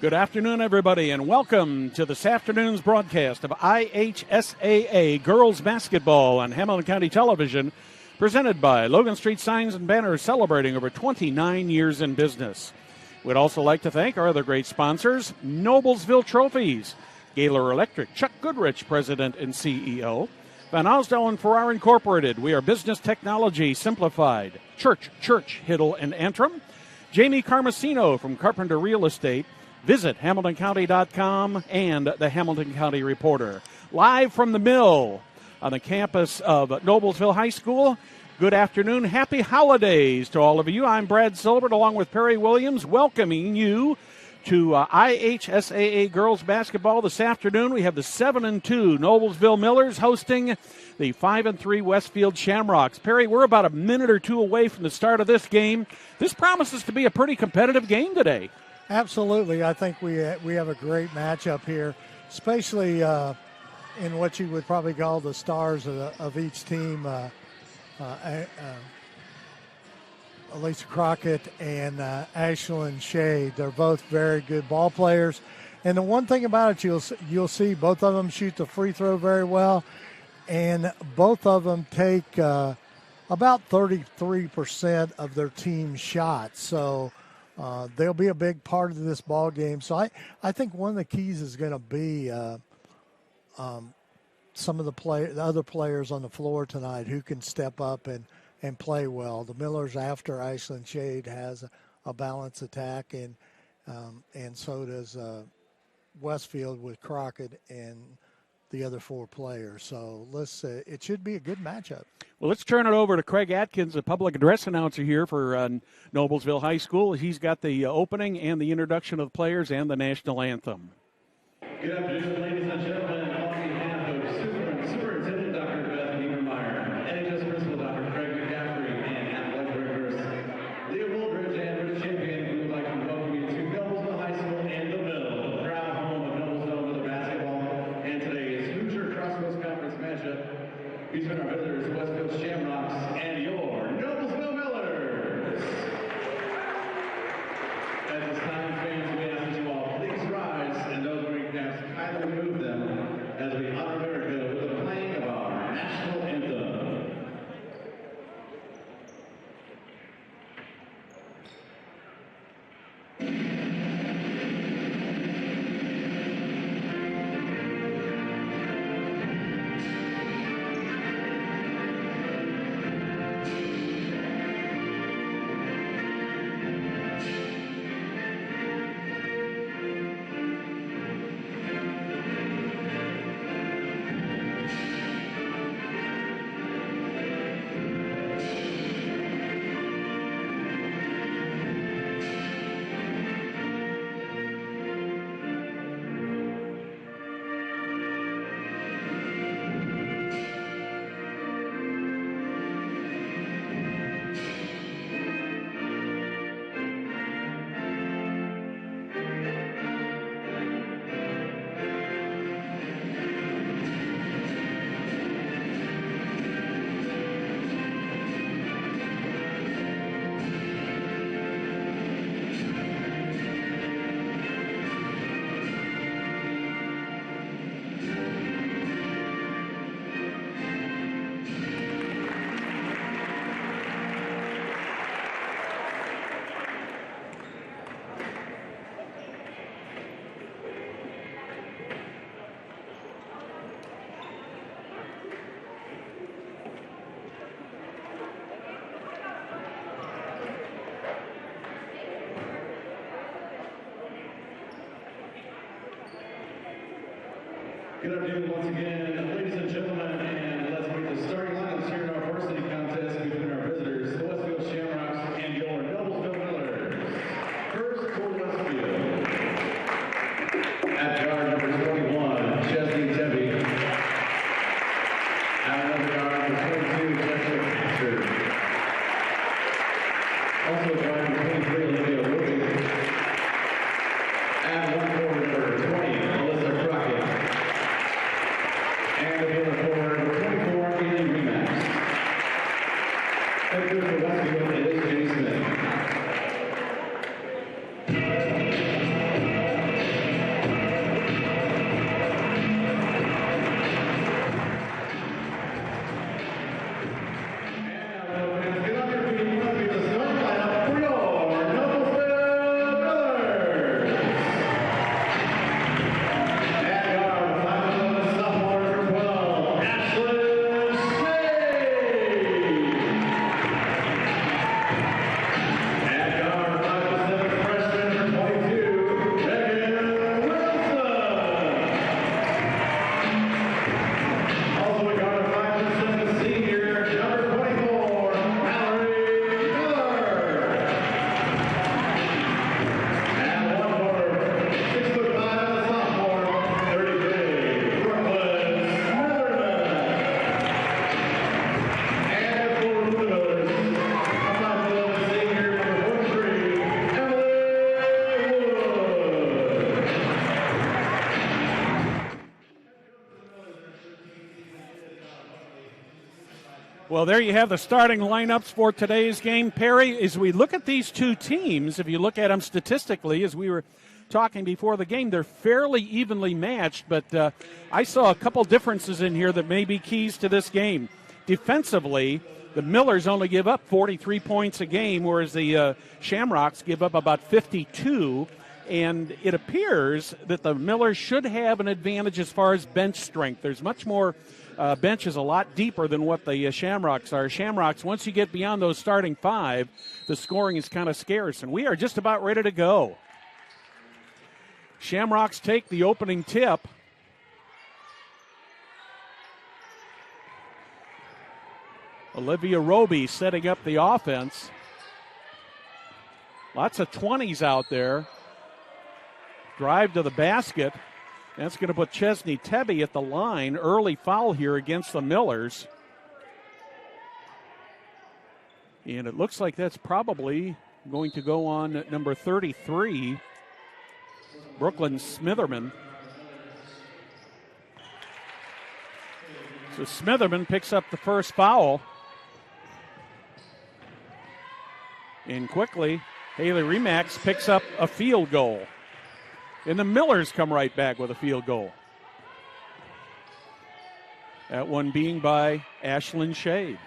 Good afternoon, everybody, and welcome to this afternoon's broadcast of IHSAA Girls Basketball on Hamilton County Television, presented by Logan Street Signs and Banners, celebrating over 29 years in business. We'd also like to thank our other great sponsors, Noblesville Trophies, Gaylor Electric, Chuck Goodrich, President and CEO, Van Osdell and Farrar Incorporated, We Are Business Technology Simplified, Church, Hiddle and Antrim, Jamie Carmesino from Carpenter Real Estate. Visit HamiltonCounty.com and the Hamilton County Reporter. Live from the mill on the campus of Noblesville High School. Good afternoon. Happy holidays to all of you. I'm Brad Silbert along with Perry Williams, welcoming you to IHSAA Girls Basketball this afternoon. We have the 7-2 Noblesville Millers hosting the 5-3 Westfield Shamrocks. Perry, we're about a minute or two away from the start of this game. This promises to be a pretty competitive game today. Absolutely. I think we have a great matchup here, especially in what you would probably call the stars of each team. Elisa Crockett and Ashlyn Shade. They're both very good ball players. And the one thing about it, you'll see both of them shoot the free throw very well, and both of them take about 33% of their team shots. So they'll be a big part of this ball game. So I think one of the keys is going to be some of the other players on the floor tonight who can step up and play well. The Millers, after Ashlyn Shade, has a balanced attack, and so does Westfield with Crockett and the other four players. So it should be a good matchup. Well, let's turn it over to Craig Atkins, the public address announcer here for Noblesville High School. He's got the opening and the introduction of the players and the national anthem. Good afternoon, ladies and gentlemen. On behalf of Superintendent Dr. Beth Niemeyer, NHS Principal Dr. Craig McCaffrey, and athletic directors Leah Woolbridge and Rich Champion, we would like to welcome you to Noblesville High School and the Mill, the proud home of Noblesville Miller basketball, and today's Hoosier Crossroads Conference matchup between our visitors, Westfield Shamrocks, and your Noblesville Millers. At this time, fans, we ask that you all please rise and those wearing caps kindly remove them as we honor America with the playing of our national anthem. Good afternoon once again, ladies and gentlemen, and let's meet the starting lineups here in our varsity contest between our visitors, the Westfield Shamrocks, and your Noblesville Millers. First for Westfield. At guard number 21, Chesney Tebby. At another guard number 22, Jessica Baxter. Also guard number 23, Olivia Woodley. At one forward number 20, Melissa Crockett. And the other forward, number 24, Ely Remax. Head coach for Westfield is Jenny Smith. Well, there you have the starting lineups for today's game. Perry, as we look at these two teams, if you look at them statistically, as we were talking before the game, they're fairly evenly matched, but I saw a couple differences in here that may be keys to this game. Defensively, the Millers only give up 43 points a game, whereas the Shamrocks give up about 52, and it appears that the Millers should have an advantage as far as bench strength. There's much more bench is a lot deeper than what the Shamrocks are. Shamrocks, once you get beyond those starting five, the scoring is kind of scarce, and we are just about ready to go. Shamrocks take the opening tip. Olivia Roby setting up the offense. Lots of 20s out there. Drive to the basket. That's going to put Chesney Tebby at the line. Early foul here against the Millers. And it looks like that's probably going to go on number 33, Brooklyn Smitherman. So Smitherman picks up the first foul. And quickly, Haley Remax picks up a field goal. And the Millers come right back with a field goal. That one being by Ashlyn Shade.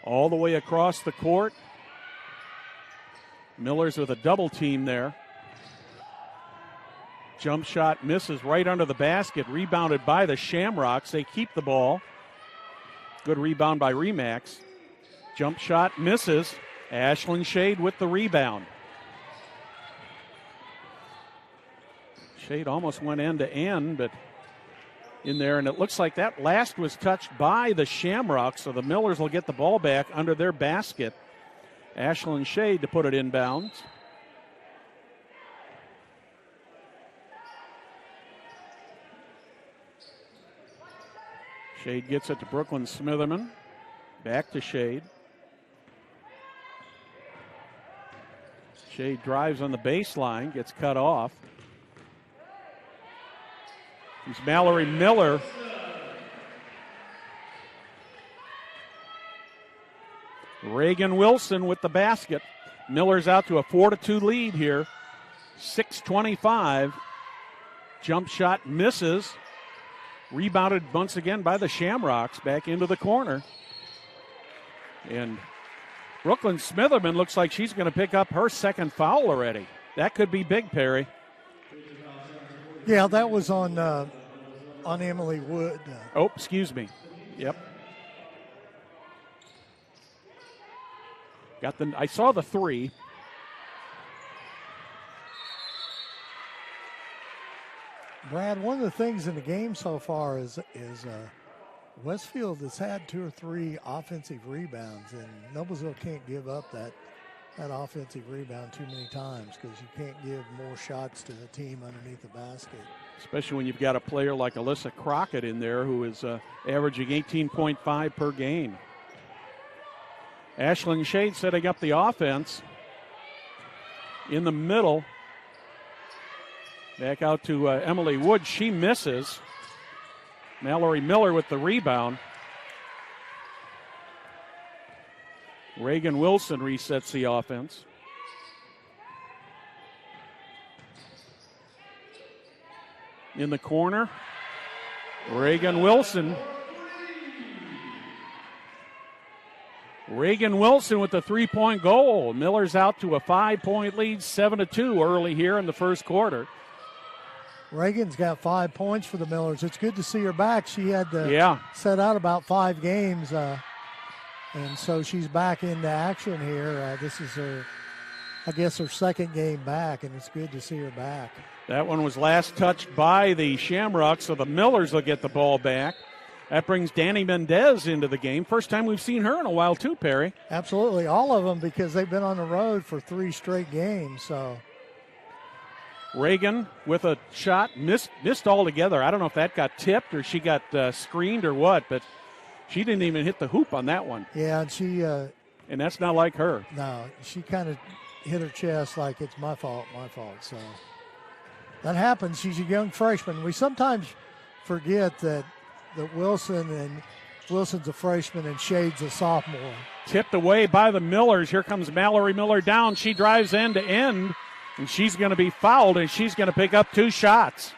All the way across the court. Millers with a double team there. Jump shot misses right under the basket. Rebounded by the Shamrocks. They keep the ball. Good rebound by Remax. Jump shot misses. Ashlyn Shade with the rebound. Shade almost went end to end, but in there, and it looks like that last was touched by the Shamrocks, so the Millers will get the ball back under their basket. Ashlyn Shade to put it inbounds. Shade gets it to Brooklyn Smitherman. Back to Shade. Shade drives on the baseline, gets cut off. Here's Mallory Miller. Reagan Wilson with the basket. Miller's out to a 4-2 lead here. 6:25. Jump shot misses. Rebounded once again by the Shamrocks back into the corner. And Brooklyn Smitherman looks like she's going to pick up her second foul already. That could be big, Perry. Yeah, that was on Emily Wood. Oh, excuse me. Yep. I saw the three. Brad, one of the things in the game so far is Westfield has had 2 or 3 offensive rebounds, and Noblesville can't give up that offensive rebound too many times because you can't give more shots to the team underneath the basket. Especially when you've got a player like Alyssa Crockett in there who is averaging 18.5 per game. Ashlyn Shade setting up the offense. In the middle. Back out to Emily Wood. She misses. Mallory Miller with the rebound. Reagan Wilson resets the offense. In the corner, Reagan Wilson. Reagan Wilson with the three-point goal. Miller's out to a 5-point lead, 7-2 early here in the first quarter. Reagan's got 5 points for the Millers. It's good to see her back. She had to set out about 5 games, and so she's back into action here. This is her second game back, and it's good to see her back. That one was last touched by the Shamrocks, so the Millers will get the ball back. That brings Danny Mendez into the game. First time we've seen her in a while too, Perry. Absolutely, all of them, because they've been on the road for 3 straight games. So Reagan with a shot, missed altogether. I don't know if that got tipped or she got screened or what, but she didn't even hit the hoop on that one. Yeah, and she and that's not like her. No, she kind of hit her chest like it's my fault. So That happens. She's a young freshman. We sometimes forget that Wilson's a freshman and Shade's a sophomore. Tipped away by the Millers. Here comes Mallory Miller down. She drives end to end, and she's going to be fouled, and she's going to pick up 2 shots.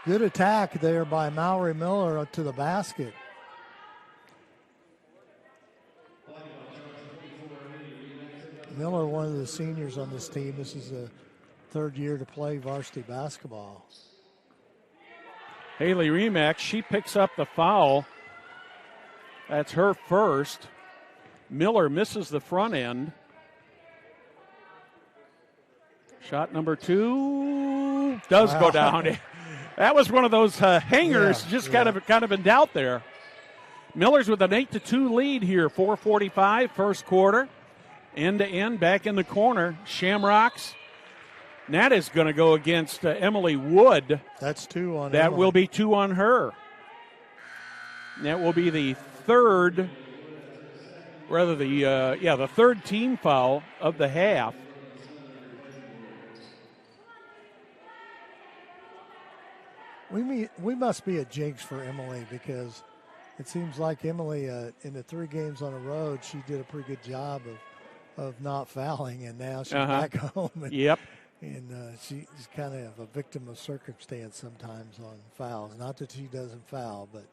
Good attack there by Mallory Miller to the basket. Miller, one of the seniors on this team. This is the 3rd year to play varsity basketball. Haley Remack, she picks up the foul. That's her first. Miller misses the front end. Shot number 2 does go down. That was one of those hangers, kind of in doubt there. Miller's with an 8-2 lead here. 4:45 first quarter. End to end, back in the corner. Shamrocks. And that is going to go against Emily Wood. That's 2 on that. Emily. Will be 2 on her. And that will be the third team foul of the half. We must be a jinx for Emily, because it seems like Emily, in the 3 games on the road, she did a pretty good job of not fouling, and now she's back home. And she's kind of a victim of circumstance sometimes on fouls. Not that she doesn't foul, but.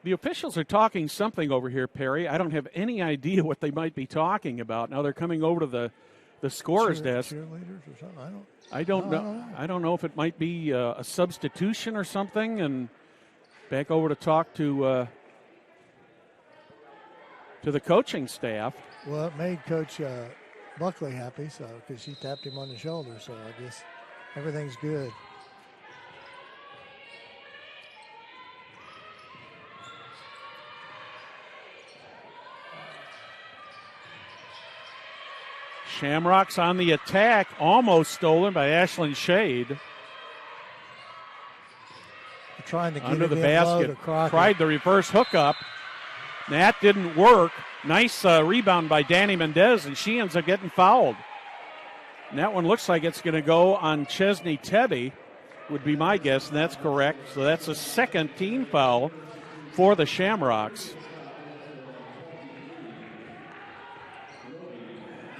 The officials are talking something over here, Perry. I don't have any idea what they might be talking about. Now they're coming over to the scorer's desk. Cheerleaders or something? I don't know. I don't know if it might be a substitution or something. And back over to talk to the coaching staff. Well, it made Coach Buckley happy, because she tapped him on the shoulder. So I guess everything's good. Shamrocks on the attack, almost stolen by Ashlyn Shade. Trying to get under it the in basket. Low to Crockett. Tried the reverse hookup. That didn't work. Nice rebound by Danny Mendez, and she ends up getting fouled. And that one looks like it's going to go on Chesney Tebby, would be my guess, and that's correct. So that's a 2nd team foul for the Shamrocks.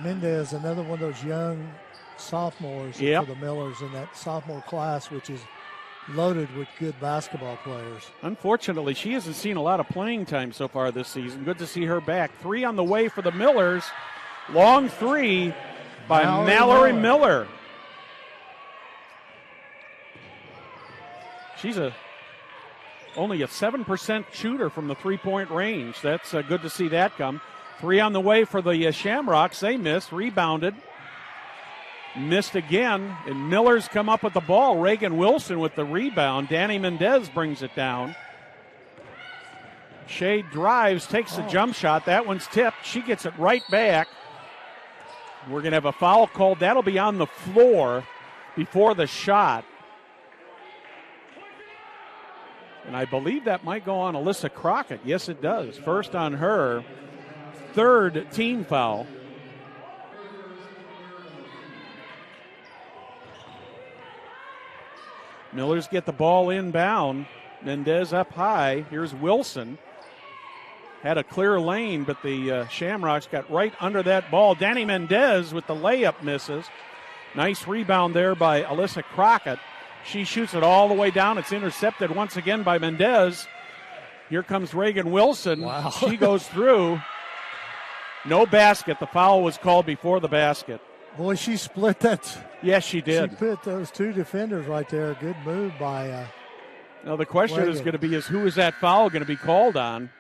Mendez, another one of those young sophomores for the Millers in that sophomore class, which is loaded with good basketball players. Unfortunately, she hasn't seen a lot of playing time so far this season. Good to see her back. 3 on the way for the Millers. Long 3 by Mallory Miller. She's only a 7% shooter from the 3-point range. That's good to see that come. 3 on the way for the Shamrocks. They missed, rebounded. Missed again, and Miller's come up with the ball. Reagan Wilson with the rebound. Danny Mendez brings it down. Shade drives, takes a jump shot. That one's tipped. She gets it right back. We're going to have a foul called. That'll be on the floor before the shot. And I believe that might go on Alyssa Crockett. Yes, it does. First on her. 3rd team foul. Millers get the ball inbound. Mendez up high. Here's Wilson. Had a clear lane, but the Shamrocks got right under that ball. Danny Mendez with the layup misses. Nice rebound there by Alyssa Crockett. She shoots it all the way down. It's intercepted once again by Mendez. Here comes Reagan Wilson. Wow. She goes through. No basket. The foul was called before the basket. Boy, she split that. Yes, she did. She put those 2 defenders right there. Good move by now the question Reagan. is going to be who is that foul going to be called on?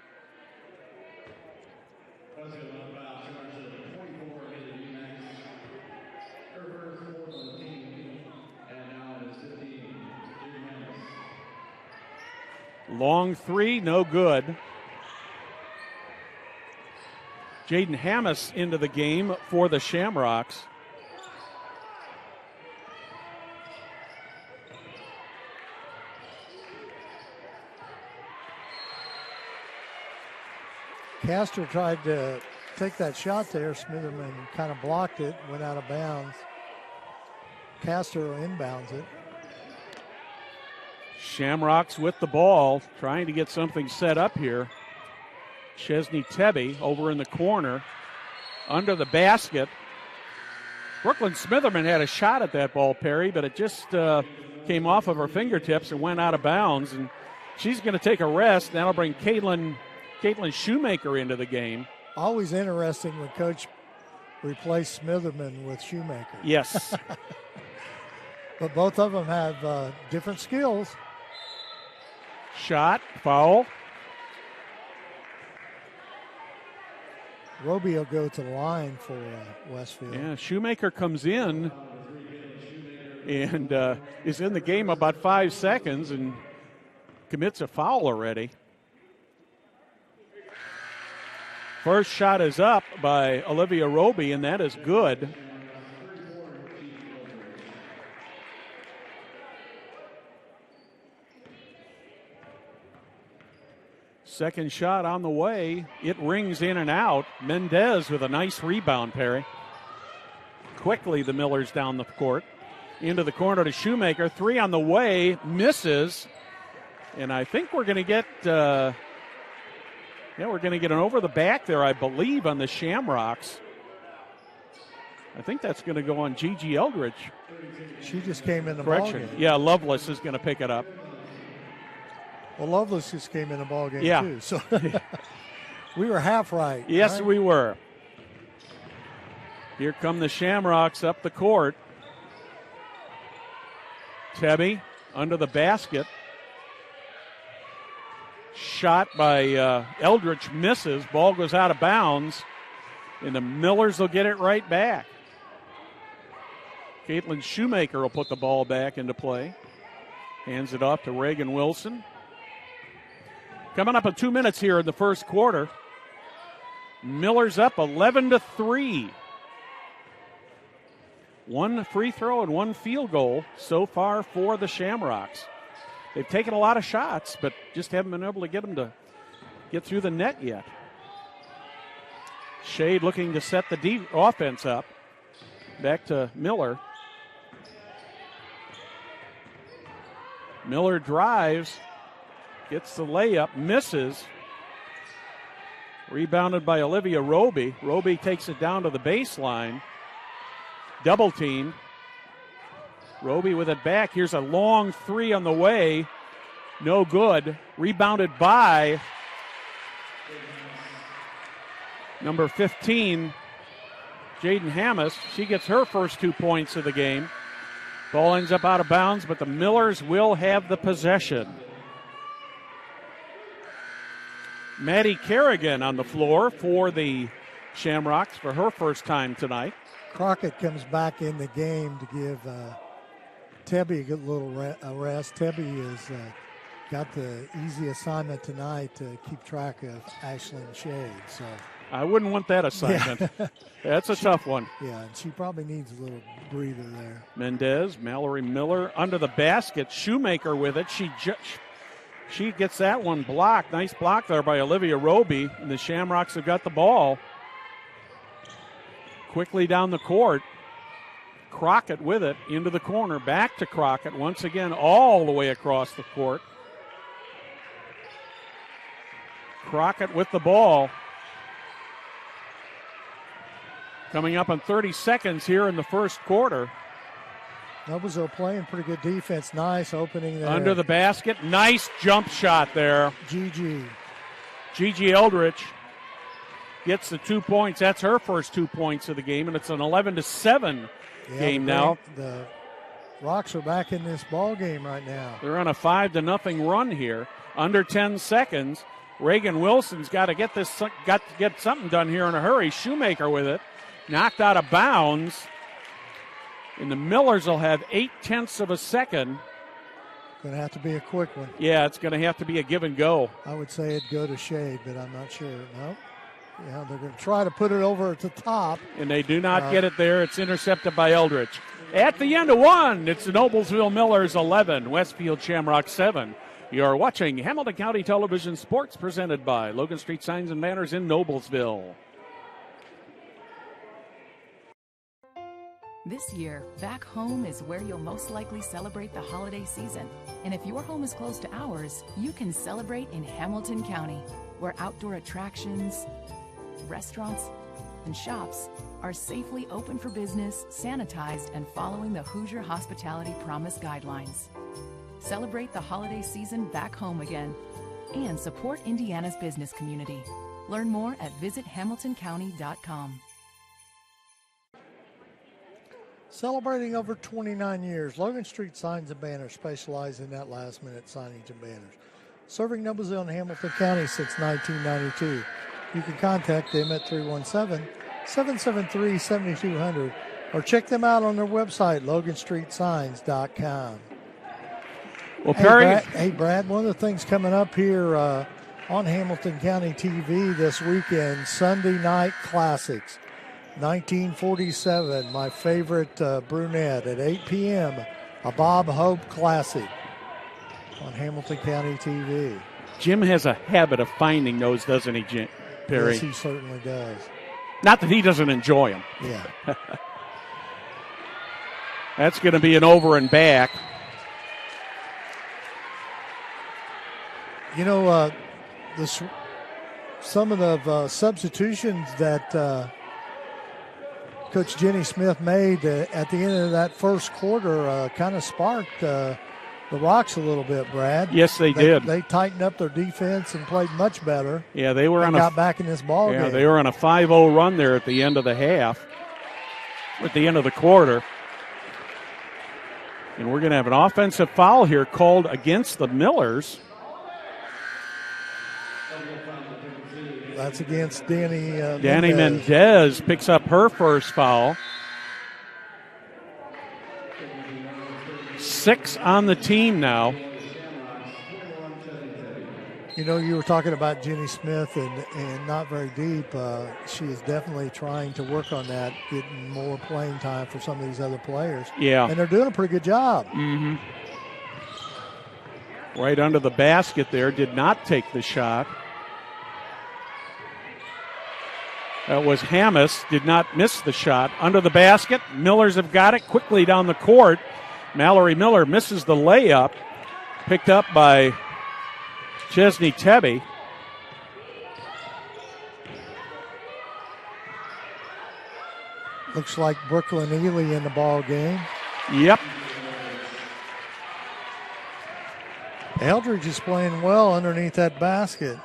Long 3, no good. Jaden Hammis into the game for the Shamrocks. Castor tried to take that shot there. Smitherman kind of blocked it, went out of bounds. Castro inbounds it. Shamrocks with the ball, trying to get something set up here. Chesney Tebby over in the corner, under the basket. Brooklyn Smitherman had a shot at that ball, Perry, but it just came off of her fingertips and went out of bounds. And she's going to take a rest. That'll bring Caitlin Shoemaker into the game. Always interesting when Coach replaced Smitherman with Shoemaker. Yes. But both of them have different skills. Shot, foul. Roby will go to the line for Westfield. Yeah, Shoemaker comes in and is in the game about 5 seconds and commits a foul already. First shot is up by Olivia Roby, and that is good. Second shot on the way. It rings in and out. Mendez with a nice rebound, Perry. Quickly, the Millers down the court. Into the corner to Shoemaker. Three on the way. Misses. And I think we're going to get... we're going to get an over the back there, I believe, on the Shamrocks. I think that's going to go on Gigi Eldridge. She just came in the Correction. ballgame. Yeah, Lovelace is going to pick it up. Well, Lovelace just came in the ballgame, yeah. too. So we were half right. Yes, right? we were. Here come the Shamrocks up the court. Tebby under the basket. Shot by Eldridge misses. Ball goes out of bounds. And the Millers will get it right back. Caitlin Shoemaker will put the ball back into play. Hands it off to Reagan Wilson. Coming up in 2 minutes here in the first quarter. Millers up 11-3. One free throw and one field goal so far for the Shamrocks. They've taken a lot of shots, but just haven't been able to get them to get through the net yet. Shade looking to set the offense up. Back to Miller. Miller drives, gets the layup, misses. Rebounded by Olivia Roby. Roby takes it down to the baseline. Double team. Roby with it back. Here's a long three on the way. No good. Rebounded by number 15, Jaden Hammis. She gets her first 2 points of the game. Ball ends up out of bounds, but the Millers will have the possession. Maddie Kerrigan on the floor for the Shamrocks for her first time tonight. Crockett comes back in the game to give Tebby a good little rest. Tebby has got the easy assignment tonight to keep track of Ashlyn Shade. So I wouldn't want that assignment. Yeah. That's a tough one. Yeah, and she probably needs a little breather there. Mendez, Mallory Miller under the basket. Shoemaker with it. She gets that one blocked. Nice block there by Olivia Roby. And the Shamrocks have got the ball. Quickly down the court. Crockett with it into the corner. Back to Crockett once again all the way across the court. Crockett with the ball. Coming up on 30 seconds here in the first quarter. Noblesville playing pretty good defense. Nice opening there. Under the basket. Nice jump shot there. Gigi Eldridge gets the 2 points. That's her first 2 points of the game, and it's an 11-7 game now. The Rocks are back in this ball game right now. They're on a 5-0 run here. Under 10 seconds. Reagan Wilson's got to get something done here in a hurry. Shoemaker with it. Knocked out of bounds. And the Millers will have 0.8 of a second. Going to have to be a quick one. Yeah, it's going to have to be a give and go. I would say it'd go to Shade, but I'm not sure. No. Yeah, they're going to try to put it over at the top. And they do not get it there. It's intercepted by Eldridge. At the end of one, it's the Noblesville Millers 11, Westfield Shamrock 7. You're watching Hamilton County Television Sports presented by Logan Street Signs and Banners in Noblesville. This year, back home is where you'll most likely celebrate the holiday season. And if your home is close to ours, you can celebrate in Hamilton County, where outdoor attractions, restaurants, and shops are safely open for business, sanitized, and following the Hoosier Hospitality Promise guidelines. Celebrate the holiday season back home again and support Indiana's business community. Learn more at visithamiltoncounty.com. Celebrating over 29 years, Logan Street Signs and Banners specialize in that last-minute signage and banners. Serving Noblesville and Hamilton County since 1992. You can contact them at 317-773-7200 or check them out on their website, loganstreetsigns.com. Well, Perry. Hey, Brad, one of the things coming up here on Hamilton County TV this weekend, Sunday Night Classics. 1947, my favorite brunette at 8 p.m., a Bob Hope Classic on Hamilton County TV. Jim has a habit of finding those, doesn't he, Perry? Yes, he certainly does. Not that he doesn't enjoy them. Yeah. That's going to be an over and back. You know, some of the substitutions that Coach Jenny Smith made at the end of that first quarter kind of sparked the Rocks a little bit, Brad. Yes, they did. They tightened up their defense and played much better. Yeah, they were got back in this ball game. Yeah, they were on a 5-0 run there at the end of the half, at the end of the quarter. And we're going to have an offensive foul here called against the Millers. That's against Danny Mendez picks up her first foul. 6 on the team now. You know, you were talking about Jenny Smith and not very deep. She is definitely trying to work on that, getting more playing time for some of these other players. Yeah. And they're doing a pretty good job. Mm-hmm. Right under the basket there, did not take the shot. That was Hammis, did not miss the shot. Under the basket, Millers have got it quickly down the court. Mallory Miller misses the layup, picked up by Chesney Tebby. Looks like Brooklyn Ely in the ball game. Yep. Eldridge is playing well underneath that basket.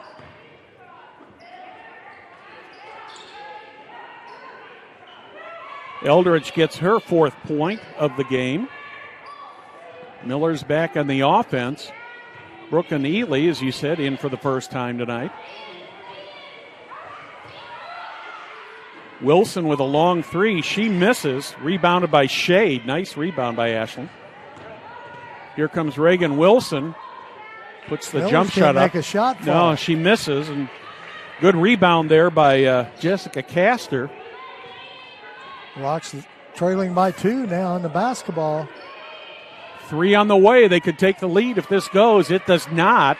Eldridge gets her 4th point of the game. Miller's back on the offense. Brooklyn Ely, as you said, in for the first time tonight. Wilson with a long 3. She misses. Rebounded by Shade. Nice rebound by Ashland. Here comes Reagan Wilson. Puts the jump shot up. Make a shot for no, her. she misses. And good rebound there by Jessica Castor. Rocks trailing by 2 now in the basketball. 3 on the way. They could take the lead if this goes. It does not.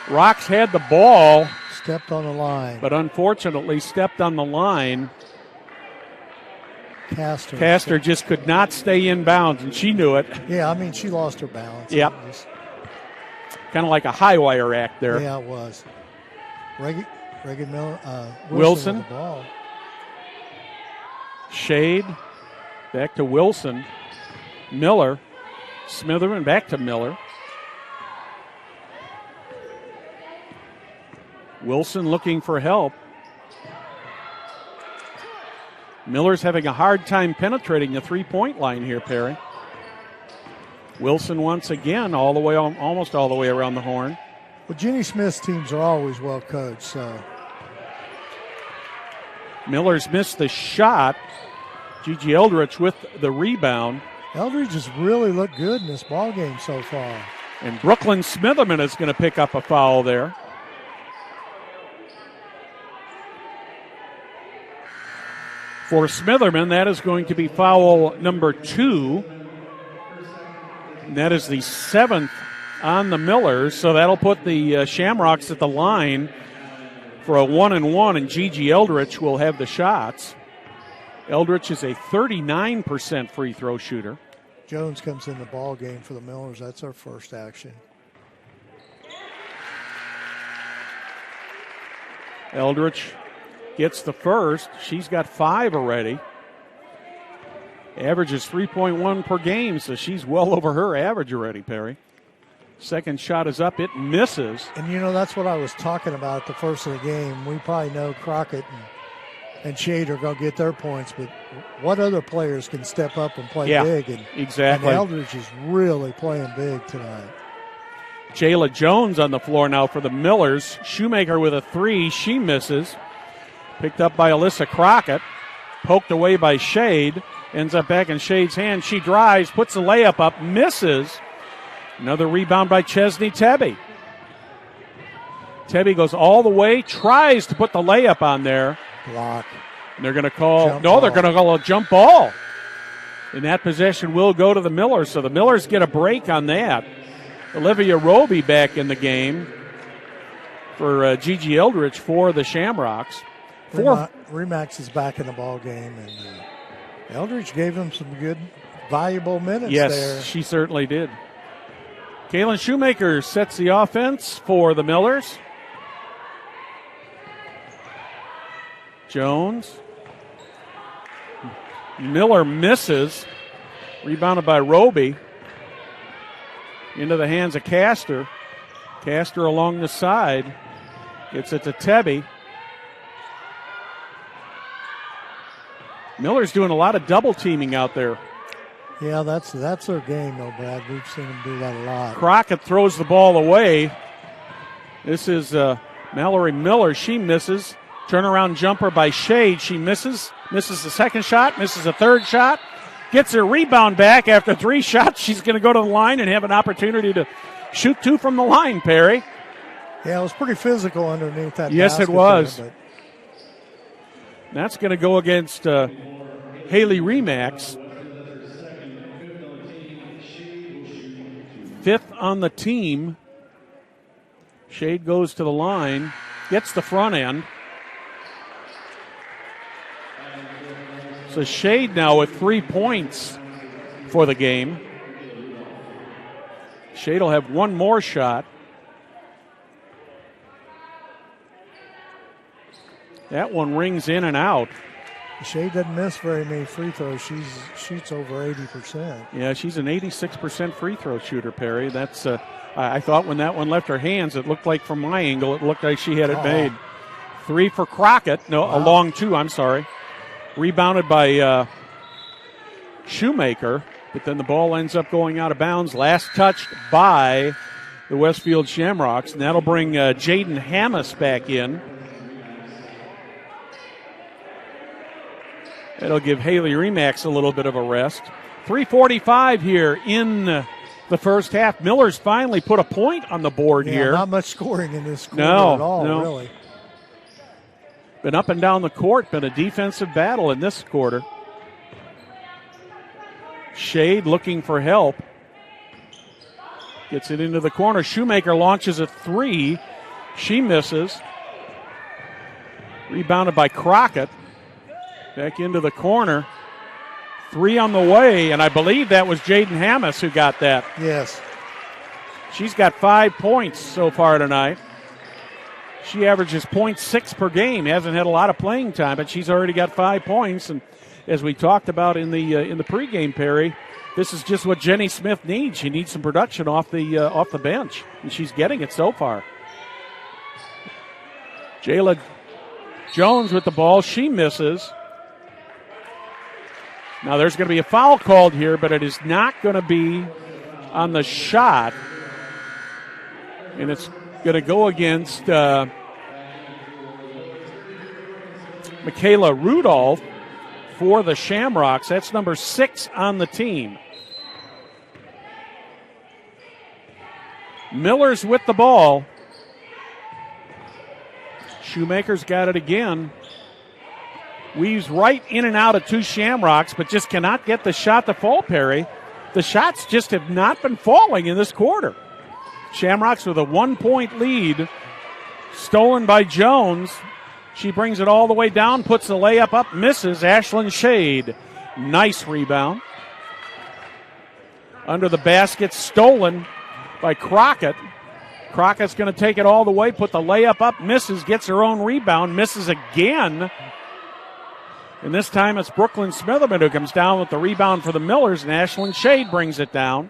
Rocks had the ball. Stepped on the line. But unfortunately stepped on the line. Castor just could not stay in bounds, and she knew it. Yeah, I mean, she lost her balance. Yep. Kind of like a high wire act there. Yeah, it was. Reagan Miller, Wilson. with the ball. Shade. Back to Wilson. Miller. Smitherman back to Miller. Wilson looking for help. Miller's having a hard time penetrating the 3-point line here, Perry. Wilson once again almost all the way around the horn. Well, Jenny Smith's teams are always well coached, so. Miller's missed the shot. Gigi Eldridge with the rebound. Eldridge has really looked good in this ball game so far. And Brooklyn Smitherman is going to pick up a foul there. For Smitherman, that is going to be foul number 2. And that is the 7th on the Millers. So that'll put the Shamrocks at the line for a 1-and-1, and Gigi Eldridge will have the shots. Eldridge is a 39% free throw shooter. Jones comes in the ball game for the Millers. That's our first action. Eldridge gets the first. She's got 5 already. Average is 3.1 per game, so she's well over her average already, Perry. Second shot is up. It misses. And, that's what I was talking about at the first of the game. We probably know Crockett and Shade are going to get their points, but what other players can step up and play big? And, exactly. And Eldridge is really playing big tonight. Jayla Jones on the floor now for the Millers. Shoemaker with a 3. She misses. Picked up by Alyssa Crockett. Poked away by Shade. Ends up back in Shade's hand. She drives, puts the layup up, misses. Another rebound by Chesney Tebby. Tebby goes all the way, tries to put the layup on there. Block. And they're going to call, they're going to call a jump ball. And that possession will go to the Millers, so the Millers get a break on that. Olivia Roby back in the game for Gigi Eldridge for the Shamrocks. Remax is back in the ball game, and Eldridge gave them some good, valuable minutes there. Yes, she certainly did. Kaylin Shoemaker sets the offense for the Millers. Jones. Miller misses. Rebounded by Roby. Into the hands of Castor. Castor along the side. Gets it to Tebby. Miller's doing a lot of double teaming out there. Yeah, that's their game, though, Brad. We've seen them do that a lot. Crockett throws the ball away. This is Mallory Miller. She misses. Turnaround jumper by Shade. She misses. Misses the second shot. Misses a third shot. Gets her rebound back after 3 shots. She's going to go to the line and have an opportunity to shoot 2 from the line, Perry. Yeah, it was pretty physical underneath that. Yes, it was. There, that's going to go against Haley Remax. 5th on the team. Shade goes to the line. Gets the front end. So Shade now with 3 points for the game. Shade will have 1 more shot. That one rings in and out. Shade doesn't miss very many free throws. She shoots over 80%. Yeah, she's an 86% free throw shooter, Perry. That's I thought when that one left her hands, it looked like from my angle, it looked like she had it made. 3 for Crockett. No, wow. A long 2, I'm sorry. Rebounded by Shoemaker, but then the ball ends up going out of bounds. Last touched by the Westfield Shamrocks, and that'll bring Jaden Hammis back in. That'll give Haley Remax a little bit of a rest. 3:45 here in the first half. Miller's finally put a point on the board here. Not much scoring in this quarter at all, really. Been up and down the court, been a defensive battle in this quarter. Shade looking for help. Gets it into the corner. Shoemaker launches a 3. She misses. Rebounded by Crockett. Back into the corner. 3 on the way, and I believe that was Jaden Hammis who got that. Yes. She's got 5 points so far tonight. She averages 0.6 per game. Hasn't had a lot of playing time, but she's already got 5 points. And as we talked about in the pregame, Perry, this is just what Jenny Smith needs. She needs some production off the bench, and she's getting it so far. Jayla Jones with the ball. She misses. Now there's going to be a foul called here, but it is not going to be on the shot. And it's going to go against Michaela Rudolph for the Shamrocks. That's number 6 on the team. Miller's with the ball. Shoemaker's got it again. Weaves right in and out of 2 Shamrocks, but just cannot get the shot to fall, Perry. The shots just have not been falling in this quarter. Shamrocks with a 1-point lead. Stolen by Jones. She brings it all the way down, puts the layup up, misses. Ashlyn Shade. Nice rebound. Under the basket, stolen by Crockett. Crockett's going to take it all the way, put the layup up, misses, gets her own rebound, misses again. And this time it's Brooklyn Smitherman who comes down with the rebound for the Millers, and Ashlyn Shade brings it down.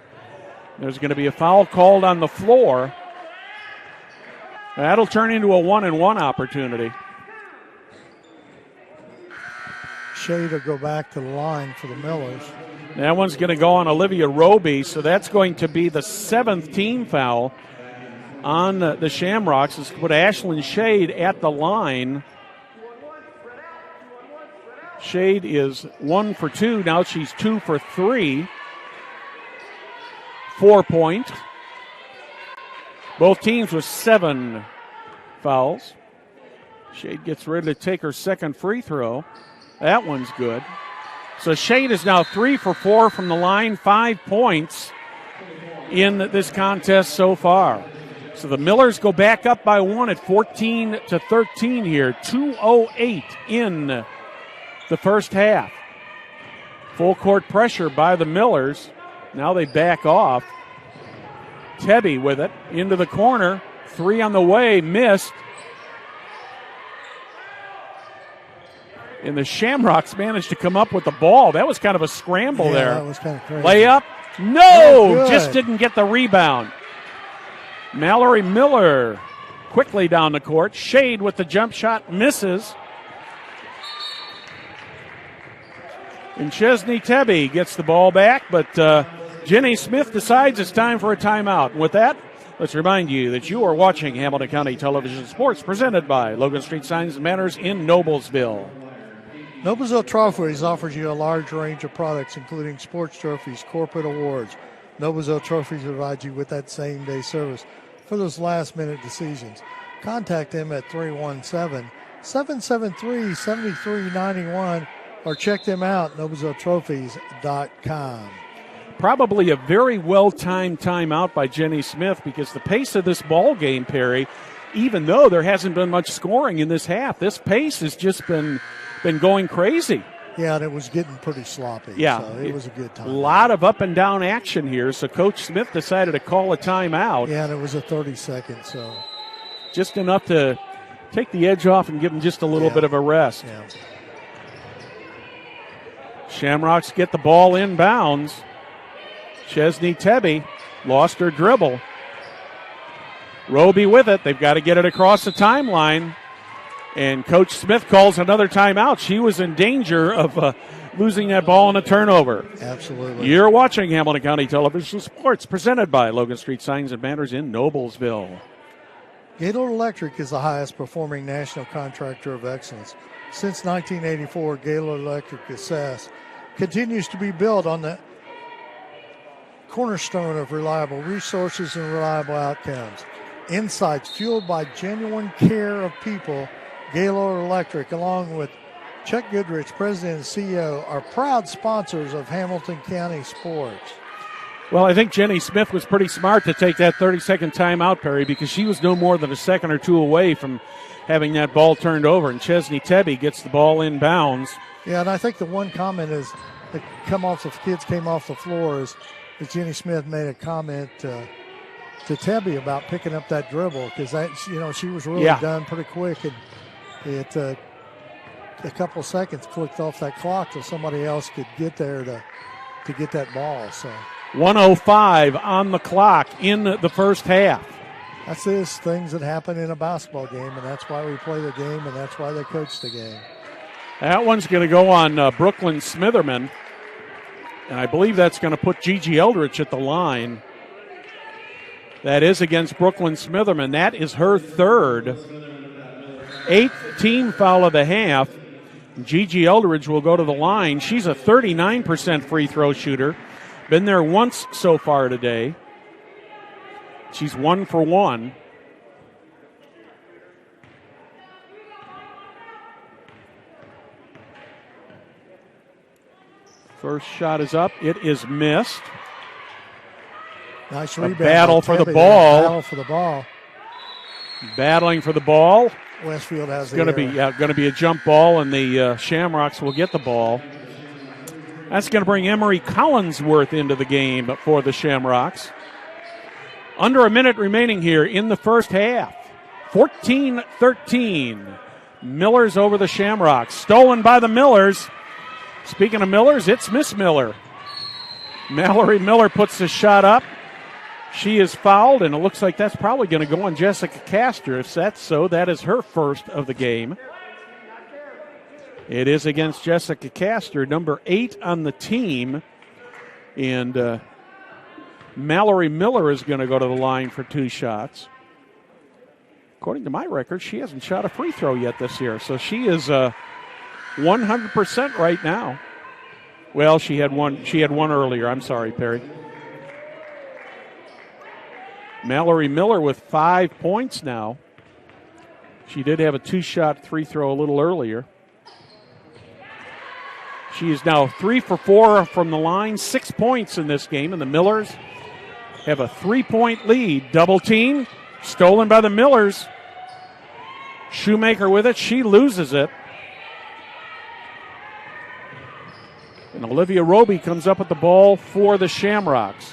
There's going to be a foul called on the floor. That'll turn into a 1-and-1 opportunity. Shade will go back to the line for the Millers. That one's going to go on Olivia Roby, so that's going to be the 7th team foul on the Shamrocks. It's put Ashlyn Shade at the line. Shade is 1 for 2. Now she's 2 for 3. 4-point. Both teams with 7 fouls. Shade gets ready to take her second free throw. That one's good. So Shade is now 3 for 4 from the line, 5 points in this contest so far. So the Millers go back up by 1 at 14-13 here. 2:08 in the first half. Full court pressure by the Millers. Now they back off. Tebby with it into the corner. 3 on the way, missed. And the Shamrocks managed to come up with the ball. That was kind of a scramble there. That was kind of crazy. Layup? No! Just didn't get the rebound. Mallory Miller quickly down the court. Shade with the jump shot, misses. And Chesney Tebby gets the ball back, but Jenny Smith decides it's time for a timeout. And with that, let's remind you that you are watching Hamilton County Television Sports presented by Logan Street Signs and Banners in Noblesville. Noblesville Trophies offers you a large range of products, including sports trophies, corporate awards. Noblesville Trophies provides you with that same-day service for those last-minute decisions. Contact them at 317-773-7391 or check them out at NoblesvilleTrophies.com. Probably a very well-timed timeout by Jenny Smith because the pace of this ball game, Perry, even though there hasn't been much scoring in this half, this pace has just been going crazy. Yeah, and it was getting pretty sloppy. Yeah. So it was a good time. A lot of up and down action here, so Coach Smith decided to call a timeout. Yeah, and it was a 30-second, so. Just enough to take the edge off and give them just a little bit of a rest. Yeah. Shamrocks get the ball inbounds. Chesney Tebby lost her dribble. Roby with it. They've got to get it across the timeline. And Coach Smith calls another timeout. She was in danger of losing that ball in a turnover. Absolutely. You're watching Hamilton County Television Sports presented by Logan Street Signs and Banners in Noblesville. Gaylord Electric is the highest performing national contractor of excellence. Since 1984, Gaylord Electric SAS continues to be built on the cornerstone of reliable resources and reliable outcomes. Insights fueled by genuine care of people. Gaylord Electric, along with Chuck Goodrich, President and CEO, are proud sponsors of Hamilton County sports. Well, I think Jenny Smith was pretty smart to take that 30-second timeout, Perry, because she was no more than a second or two away from having that ball turned over, and Chesney Tebby gets the ball inbounds. Yeah, and I think the one comment is that kids came off the floor is that Jenny Smith made a comment to Tebby about picking up that dribble because she was really done pretty quick, and it a couple seconds clicked off that clock so somebody else could get there to get that ball. So 1:05 on the clock in the first half. That's just things that happen in a basketball game, and that's why we play the game, and that's why they coach the game. That one's going to go on Brooklyn Smitherman, and I believe that's going to put Gigi Eldridge at the line. That is against Brooklyn Smitherman. That is her third. 8th team foul of the half. Gigi Eldridge will go to the line. She's a 39% free throw shooter. Been there once so far today. She's 1 for 1. First shot is up. It is missed. Nice rebound. Battle for the ball. Battle for the ball. Battling for the ball. Westfield has Going to be a jump ball, and the Shamrocks will get the ball. That's going to bring Emery Collinsworth into the game for the Shamrocks. Under a minute remaining here in the first half. 14-13. Millers over the Shamrocks. Stolen by the Millers. Speaking of Millers, it's Miss Miller. Mallory Miller puts the shot up. She is fouled, and it looks like that's probably going to go on Jessica Castor. If that's so, that is her first of the game. It is against Jessica Castor, number 8 on the team. And Mallory Miller is going to go to the line for 2 shots. According to my record, she hasn't shot a free throw yet this year, so she is 100% right now. Well, she had one earlier. I'm sorry, Perry. Mallory Miller with 5 points now. She did have a 2-shot free throw a little earlier. She is now 3 for 4 from the line, 6 points in this game, and the Millers have a 3-point lead. Double team, stolen by the Millers. Shoemaker with it, she loses it. And Olivia Roby comes up with the ball for the Shamrocks.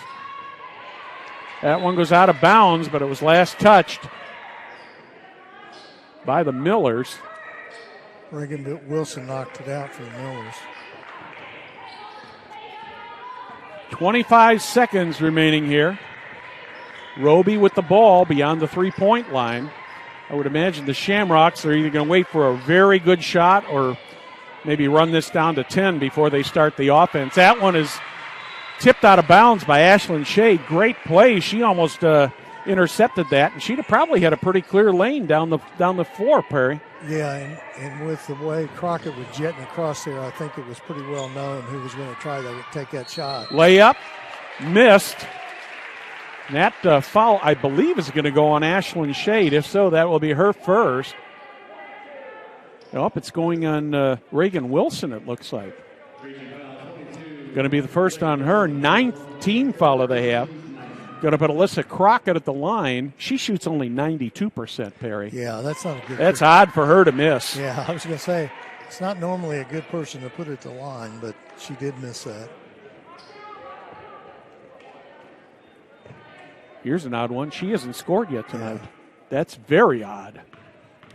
That one goes out of bounds, but it was last touched by the Millers. Reagan Wilson knocked it out for the Millers. 25 seconds remaining here. Roby with the ball beyond the 3-point line. I would imagine the Shamrocks are either going to wait for a very good shot or maybe run this down to 10 before they start the offense. That one is tipped out of bounds by Ashlyn Shea. Great play. She almost intercepted that, and she'd have probably had a pretty clear lane down the floor, Perry. Yeah, and with the way Crockett was jetting across there, I think it was pretty well known who was going to try to take that shot. Layup, missed. And that foul, I believe, is going to go on Ashlyn Shea. If so, that will be her first. Nope, it's going on Reagan Wilson, it looks like. Going to be the first on her. 9th team foul of the half. Going to put Alyssa Crockett at the line. She shoots only 92%, Perry. Yeah, that's not a good. That's odd for her to miss. Yeah, I was going to say, it's not normally a good person to put at the line, but she did miss that. Here's an odd one. She hasn't scored yet tonight. Yeah. That's very odd.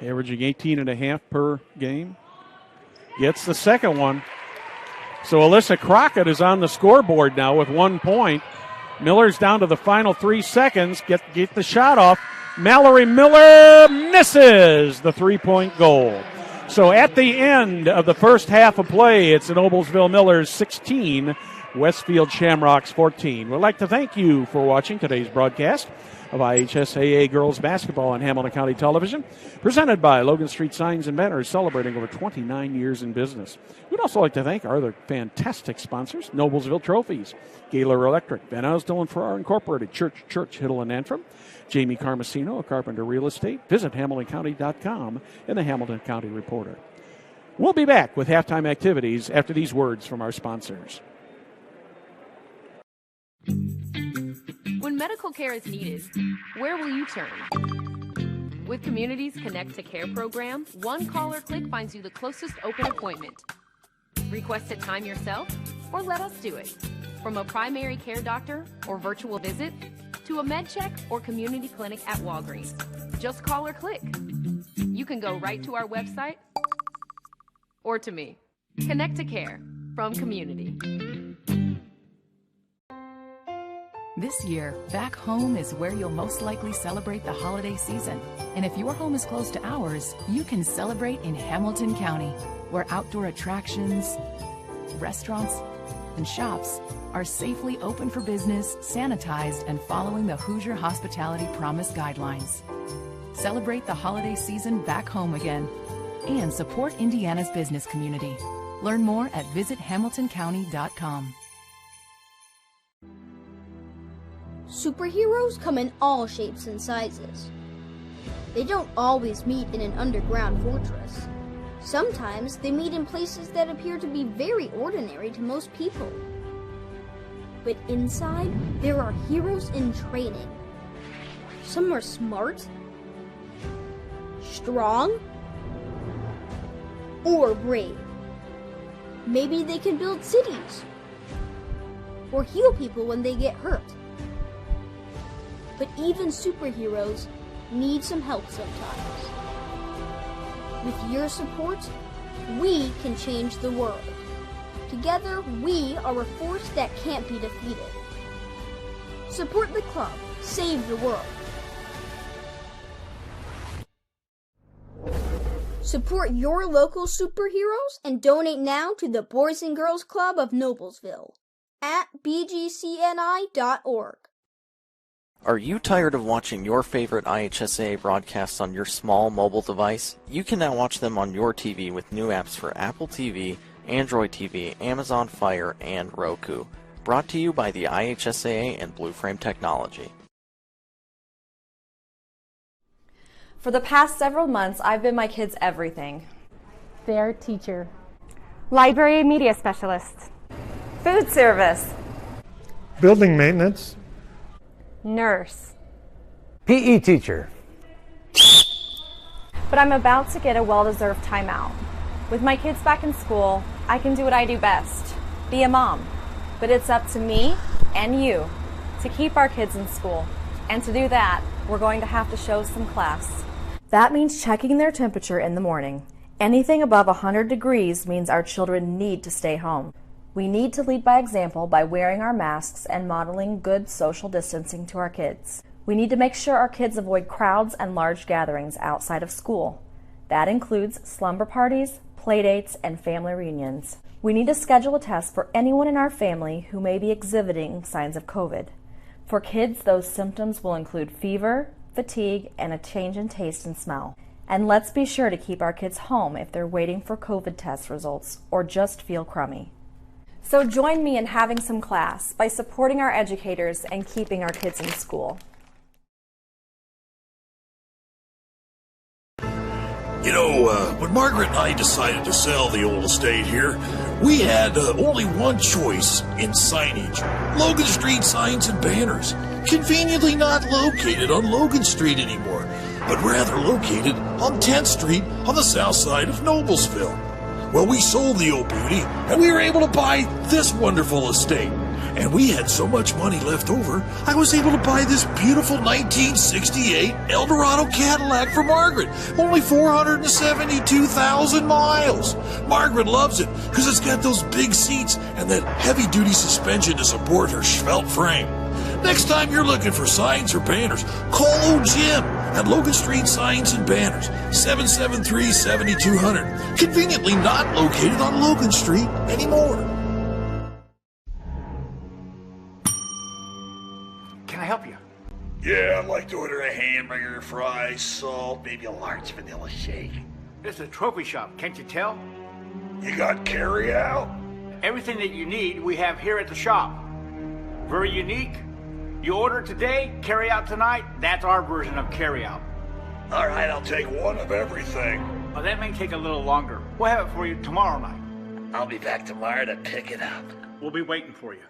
Averaging 18.5 per game. Gets the second one. So Alyssa Crockett is on the scoreboard now with 1 point. Miller's down to the final 3 seconds. Get the shot off. Mallory Miller misses the 3-point goal. So at the end of the first half of play, it's the Noblesville Millers 16, Westfield Shamrocks 14. We'd like to thank you for watching today's broadcast of IHSAA Girls Basketball on Hamilton County Television, presented by Logan Street Signs and Banners, celebrating over 29 years in business. We'd also like to thank our other fantastic sponsors, Noblesville Trophies, Gaylor Electric, Van Osdale and Farrar Incorporated, Church, Hiddle and Antrim, Jamie Carmesino of Carpenter Real Estate. Visit HamiltonCounty.com and the Hamilton County Reporter. We'll be back with halftime activities after these words from our sponsors. When medical care is needed, where will you turn? With Community's Connect to Care program, one call or click finds you the closest open appointment. Request a time yourself, or let us do it. From a primary care doctor or virtual visit, to a med check or community clinic at Walgreens. Just call or click. You can go right to our website or to me. Connect to Care from Community. This year, back home is where you'll most likely celebrate the holiday season. And if your home is close to ours, you can celebrate in Hamilton County, where outdoor attractions, restaurants, and shops are safely open for business, sanitized, and following the Hoosier Hospitality Promise guidelines. Celebrate the holiday season back home again and support Indiana's business community. Learn more at visithamiltoncounty.com. Superheroes come in all shapes and sizes. They don't always meet in an underground fortress. Sometimes they meet in places that appear to be very ordinary to most people. But inside, there are heroes in training. Some are smart, strong, or brave. Maybe they can build cities or heal people when they get hurt. But even superheroes need some help sometimes. With your support, we can change the world. Together, we are a force that can't be defeated. Support the club. Save the world. Support your local superheroes and donate now to the Boys and Girls Club of Noblesville at bgcni.org. Are you tired of watching your favorite IHSAA broadcasts on your small mobile device? You can now watch them on your TV with new apps for Apple TV, Android TV, Amazon Fire, and Roku. Brought to you by the IHSAA and Blue Frame Technology. For the past several months, I've been my kids' everything. Their teacher. Library media specialist. Food service. Building maintenance. Nurse. PE teacher. But I'm about to get a well-deserved timeout. With my kids back in school, I can do what I do best, be a mom. But it's up to me and you to keep our kids in school. And to do that, we're going to have to show some class. That means checking their temperature in the morning. Anything above 100 degrees means our children need to stay home. We need to lead by example by wearing our masks and modeling good social distancing to our kids. We need to make sure our kids avoid crowds and large gatherings outside of school. That includes slumber parties, playdates, and family reunions. We need to schedule a test for anyone in our family who may be exhibiting signs of COVID. For kids, those symptoms will include fever, fatigue, and a change in taste and smell. And let's be sure to keep our kids home if they're waiting for COVID test results or just feel crummy. So join me in having some class by supporting our educators and keeping our kids in school. You know, when Margaret and I decided to sell the old estate here, we had only one choice in signage. Logan Street Signs and Banners. Conveniently not located on Logan Street anymore, but rather located on 10th Street on the south side of Noblesville. Well, we sold the old beauty, and we were able to buy this wonderful estate. And we had so much money left over, I was able to buy this beautiful 1968 Eldorado Cadillac for Margaret. Only 472,000 miles. Margaret loves it because it's got those big seats and that heavy-duty suspension to support her svelte frame. Next time you're looking for signs or banners, call old Jim at Logan Street Signs and Banners, 773-7200. Conveniently not located on Logan Street anymore. Can I help you? Yeah, I'd like to order a hamburger, fries, salt, maybe a large vanilla shake. This is a trophy shop, can't you tell? You got carry out? Everything that you need, we have here at the shop. Very unique. You order today, carry out tonight. That's our version of carry out. All right, I'll take one of everything. Oh, that may take a little longer. We'll have it for you tomorrow night. I'll be back tomorrow to pick it up. We'll be waiting for you.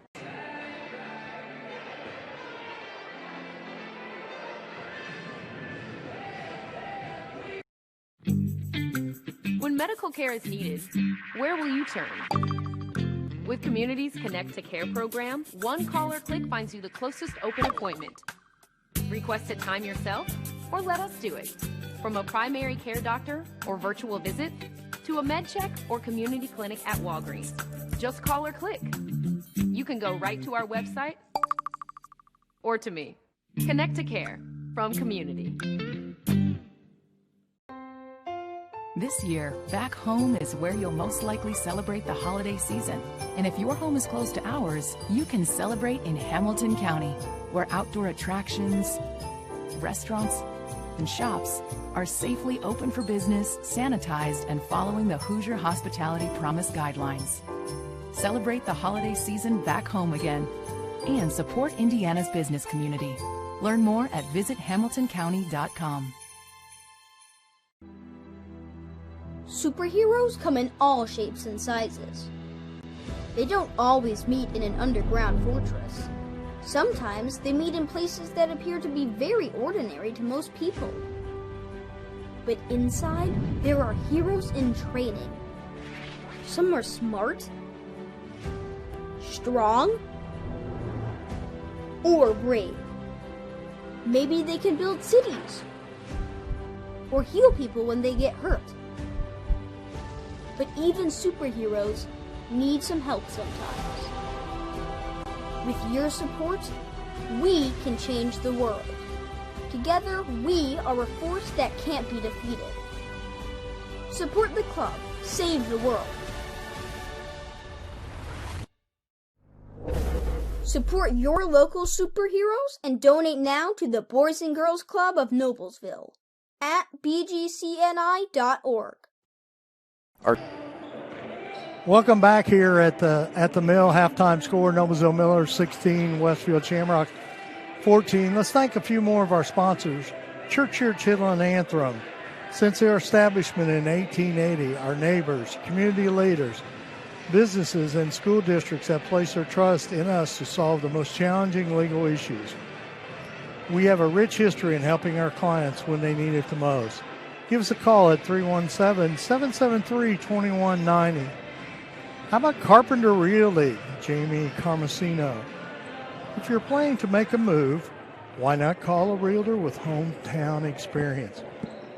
When medical care is needed, where will you turn? With Community's Connect to Care program, one call or click finds you the closest open appointment. Request a time yourself, or let us do it. From a primary care doctor or virtual visit, to a med check or community clinic at Walgreens. Just call or click. You can go right to our website or to me. Connect to Care from Community. This year, back home is where you'll most likely celebrate the holiday season. And if your home is close to ours, you can celebrate in Hamilton County, where outdoor attractions, restaurants, and shops are safely open for business, sanitized, and following the Hoosier Hospitality Promise guidelines. Celebrate the holiday season back home again and support Indiana's business community. Learn more at visithamiltoncounty.com. Superheroes come in all shapes and sizes. They don't always meet in an underground fortress. Sometimes they meet in places that appear to be very ordinary to most people. But inside, there are heroes in training. Some are smart, strong, or brave. Maybe they can build cities or heal people when they get hurt. But even superheroes need some help sometimes. With your support, we can change the world. Together, we are a force that can't be defeated. Support the club. Save the world. Support your local superheroes and donate now to the Boys and Girls Club of Noblesville at bgcni.org. Welcome back here at the Mill. Halftime score: Noblesville Millers 16, Westfield Shamrocks 14. Let's thank a few more of our sponsors. Church Chittle and Anthem. Since their establishment in 1880, our neighbors, community leaders, businesses, and school districts have placed their trust in us to solve the most challenging legal issues. We have a rich history in helping our clients when they need it the most. Give us a call at 317-773-2190. How about Carpenter Realty, Jamie Carmesino? If you're planning to make a move, why not call a realtor with hometown experience?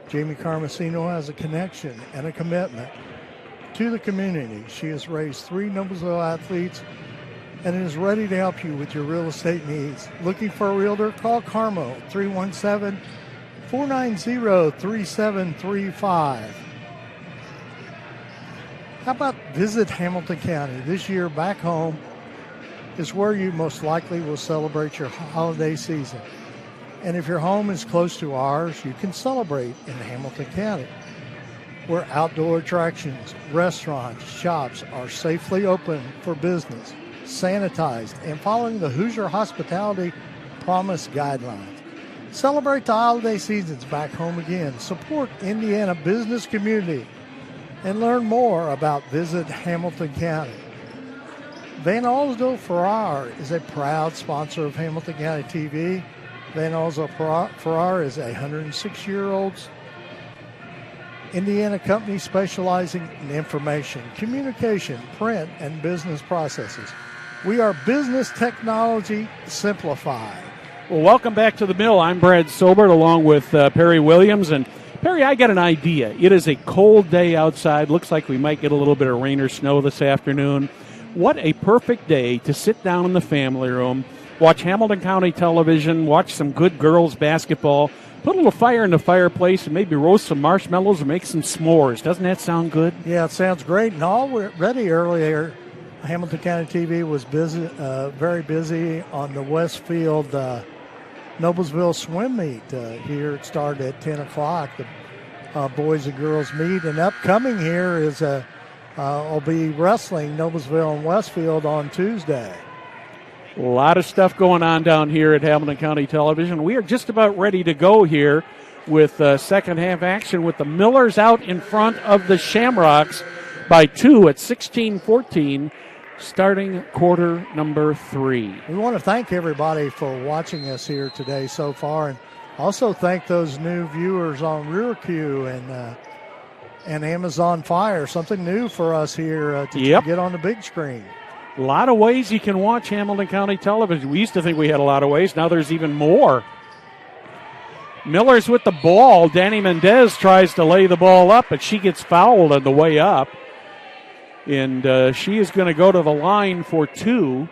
Jamie Carmesino has a connection and a commitment to the community. She has raised 3 Noblesville athletes and is ready to help you with your real estate needs. Looking for a realtor? Call Carmo, 317-490-3735. How about visit Hamilton County? This year, back home is where you most likely will celebrate your holiday season. And if your home is close to ours, you can celebrate in Hamilton County, where outdoor attractions, restaurants, shops are safely open for business, sanitized, and following the Hoosier Hospitality Promise guidelines. Celebrate the holiday seasons back home again. Support Indiana business community and learn more about Visit Hamilton County. Van Alsdale Farrar is a proud sponsor of Hamilton County TV. Van Alsdale Farrar is a 106-year-old Indiana company specializing in information, communication, print, and business processes. We are business technology simplified. Well, welcome back to the Mill. I'm Brad Sobert along with Perry Williams. And Perry, I got an idea. It is a cold day outside. Looks like we might get a little bit of rain or snow this afternoon. What a perfect day to sit down in the family room, watch Hamilton County television, watch some good girls basketball, put a little fire in the fireplace, and maybe roast some marshmallows and make some s'mores. Doesn't that sound good? Yeah, it sounds great. And already earlier, Hamilton County TV was busy, very busy on the Westfield Noblesville swim meet. Here it started at 10 o'clock, the boys and girls meet. And upcoming here is will be wrestling, Noblesville and Westfield on Tuesday. A lot of stuff going on down here at Hamilton County Television. We are just about ready to go here with second half action with the Millers out in front of the Shamrocks by 2 at 16-14, starting quarter number 3. We want to thank everybody for watching us here today so far, and also thank those new viewers on RearQ and Amazon Fire. Something new for us here to get on the big screen. A lot of ways you can watch Hamilton County Television. We used to think we had a lot of ways. Now there's even more. Miller's with the ball. Danny Mendez tries to lay the ball up, but she gets fouled on the way up. And she is going to go to the line for 2.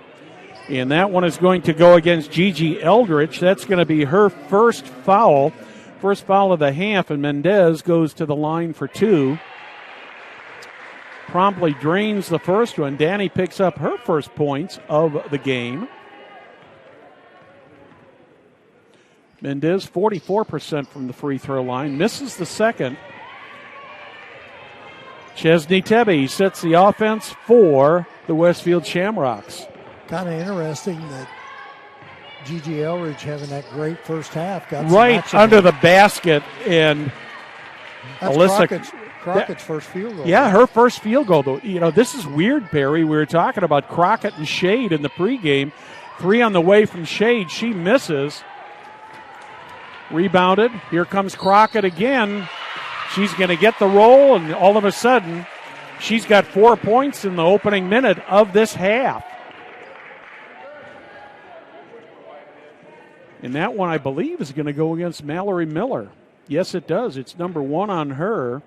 And that one is going to go against Gigi Eldridge. That's going to be her first foul. First foul of the half, and Mendez goes to the line for 2. Promptly drains the first one. Danny picks up her first points of the game. Mendez, 44% from the free throw line. Misses the second. Chesney Tebby sets the offense for the Westfield Shamrocks. Kind of interesting that Gigi Eldridge having that great first half. Got right under the basket, and that's Alyssa Crockett's first field goal. Yeah, her first field goal, though. You know, this is weird, Perry. We were talking about Crockett and Shade in the pregame. 3 on the way from Shade. She misses. Rebounded. Here comes Crockett again. She's going to get the roll, and all of a sudden, she's got 4 points in the opening minute of this half. And that one, I believe, is going to go against Mallory Miller. Yes, it does. It's number 1 on her.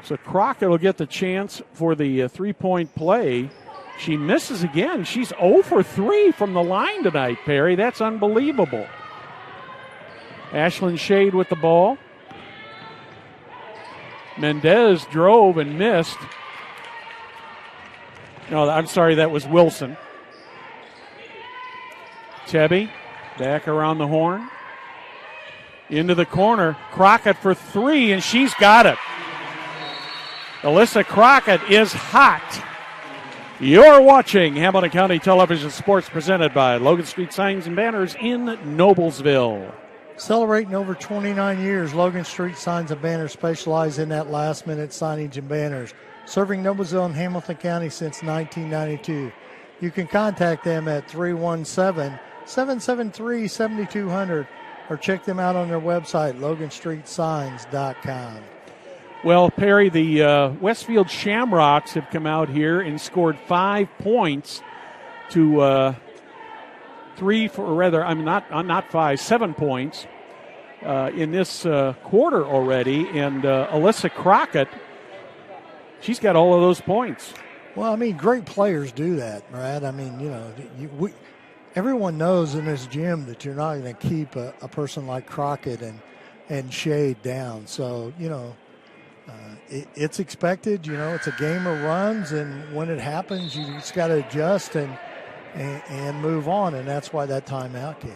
So Crockett will get the chance for the three-point play. She misses again. She's 0 for 3 from the line tonight, Perry. That's unbelievable. Ashlyn Shade with the ball. Mendez drove and missed. No, I'm sorry, that was Wilson. Tebby back around the horn. Into the corner. Crockett for 3, and she's got it. Alyssa Crockett is hot. You're watching Hamilton County Television Sports presented by Logan Street Signs and Banners in Noblesville. Celebrating over 29 years, Logan Street Signs and Banners specialize in that last-minute signage and banners, serving Noblesville and Hamilton County since 1992. You can contact them at 317-773-7200 or check them out on their website, loganstreetsigns.com. Well, Perry, the Westfield Shamrocks have come out here and scored 5 points to 7 points in this quarter already. And Alyssa Crockett, she's got all of those points. Well, I mean, great players do that, Brad. I mean, everyone knows in this gym that you're not going to keep a person like Crockett and Shade down. So, it's expected. It's a game of runs, and when it happens, you just got to adjust and move on, and that's why that timeout came.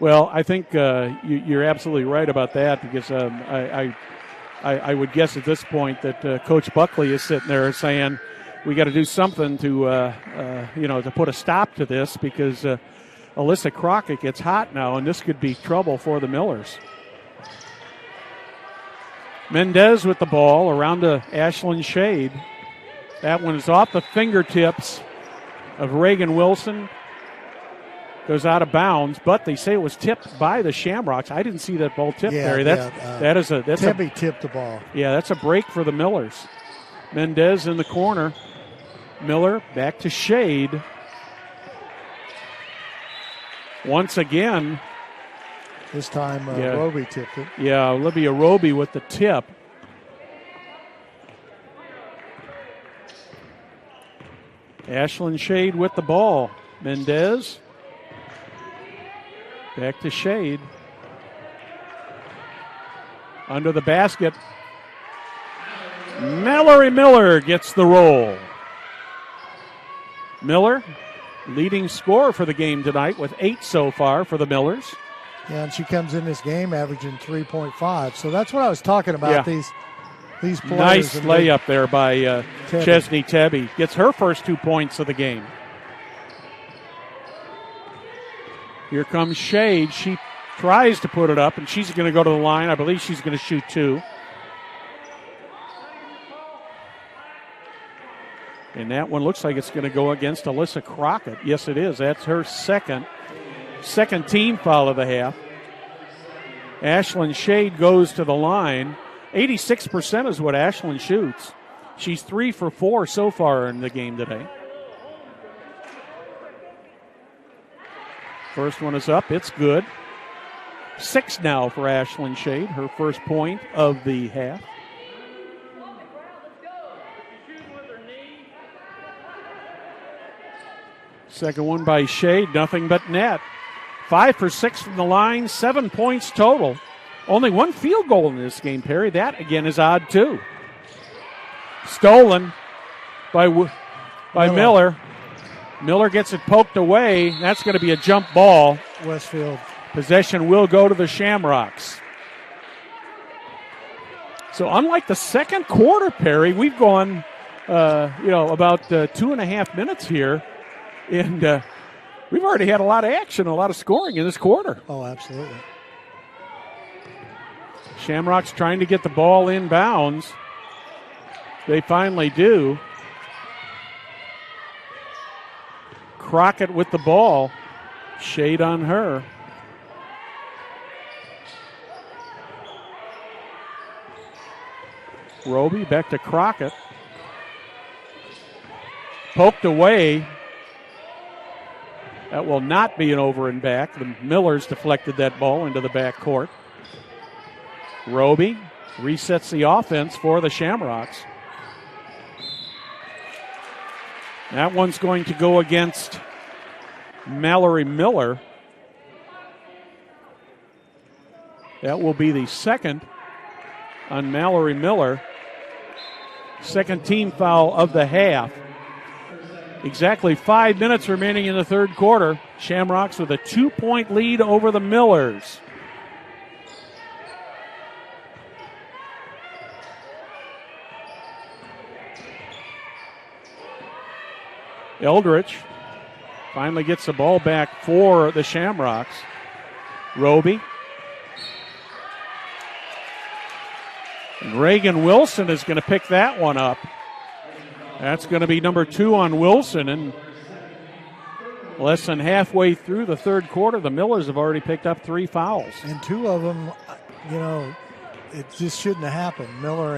Well, I think you're absolutely right about that, because I would guess at this point that Coach Buckley is sitting there saying we got to do something to put a stop to this, because Alyssa Crockett gets hot now, and this could be trouble for the Millers. Mendez with the ball around to Ashlyn Shade. That one is off the fingertips of Reagan Wilson. Goes out of bounds, but they say it was tipped by the Shamrocks. I didn't see that ball tipped, Barry. Tebby tipped the ball. Yeah, that's a break for the Millers. Mendez in the corner. Miller back to Shade. Once again. This time, Roby tipped it. Yeah, Olivia Roby with the tip. Ashlyn Shade with the ball. Mendez. Back to Shade. Under the basket. Mallory Miller gets the roll. Miller, leading scorer for the game tonight with 8 so far for the Millers. Yeah, and she comes in this game averaging 3.5. So that's what I was talking about. Yeah. These players. Nice layup there by Chesney Tebby. Gets her first 2 points of the game. Here comes Shade. She tries to put it up, and she's going to go to the line. I believe she's going to shoot 2. And that one looks like it's going to go against Alyssa Crockett. Yes, it is. That's her second team foul of the half. Ashlyn Shade goes to the line. 86% is what Ashlyn shoots. She's 3 for 4 so far in the game today. First one is up. It's good. 6 now for Ashlyn Shade, her first point of the half. Second one by Shade, nothing but net. 5 for 6 from the line, 7 points total. Only 1 field goal in this game, Perry. That, again, is odd, too. Stolen by Miller. Miller gets it poked away. That's going to be a jump ball. Westfield. Possession will go to the Shamrocks. So unlike the second quarter, Perry, we've gone, about 2.5 minutes here. And we've already had a lot of action, a lot of scoring in this quarter. Oh, absolutely. Shamrocks trying to get the ball inbounds. They finally do. Crockett with the ball. Shade on her. Roby back to Crockett. Poked away. That will not be an over and back. The Millers deflected that ball into the back court. Roby resets the offense for the Shamrocks. That one's going to go against Mallory Miller. That will be the second on Mallory Miller. Second team foul of the half. Exactly 5 minutes remaining in the third quarter. Shamrocks with a 2-point lead over the Millers. Eldridge finally gets the ball back for the Shamrocks. Roby. And Reagan Wilson is going to pick that one up. That's going to be number 2 on Wilson. And less than halfway through the third quarter, the Millers have already picked up 3 fouls. And 2 of them, it just shouldn't have happened. Miller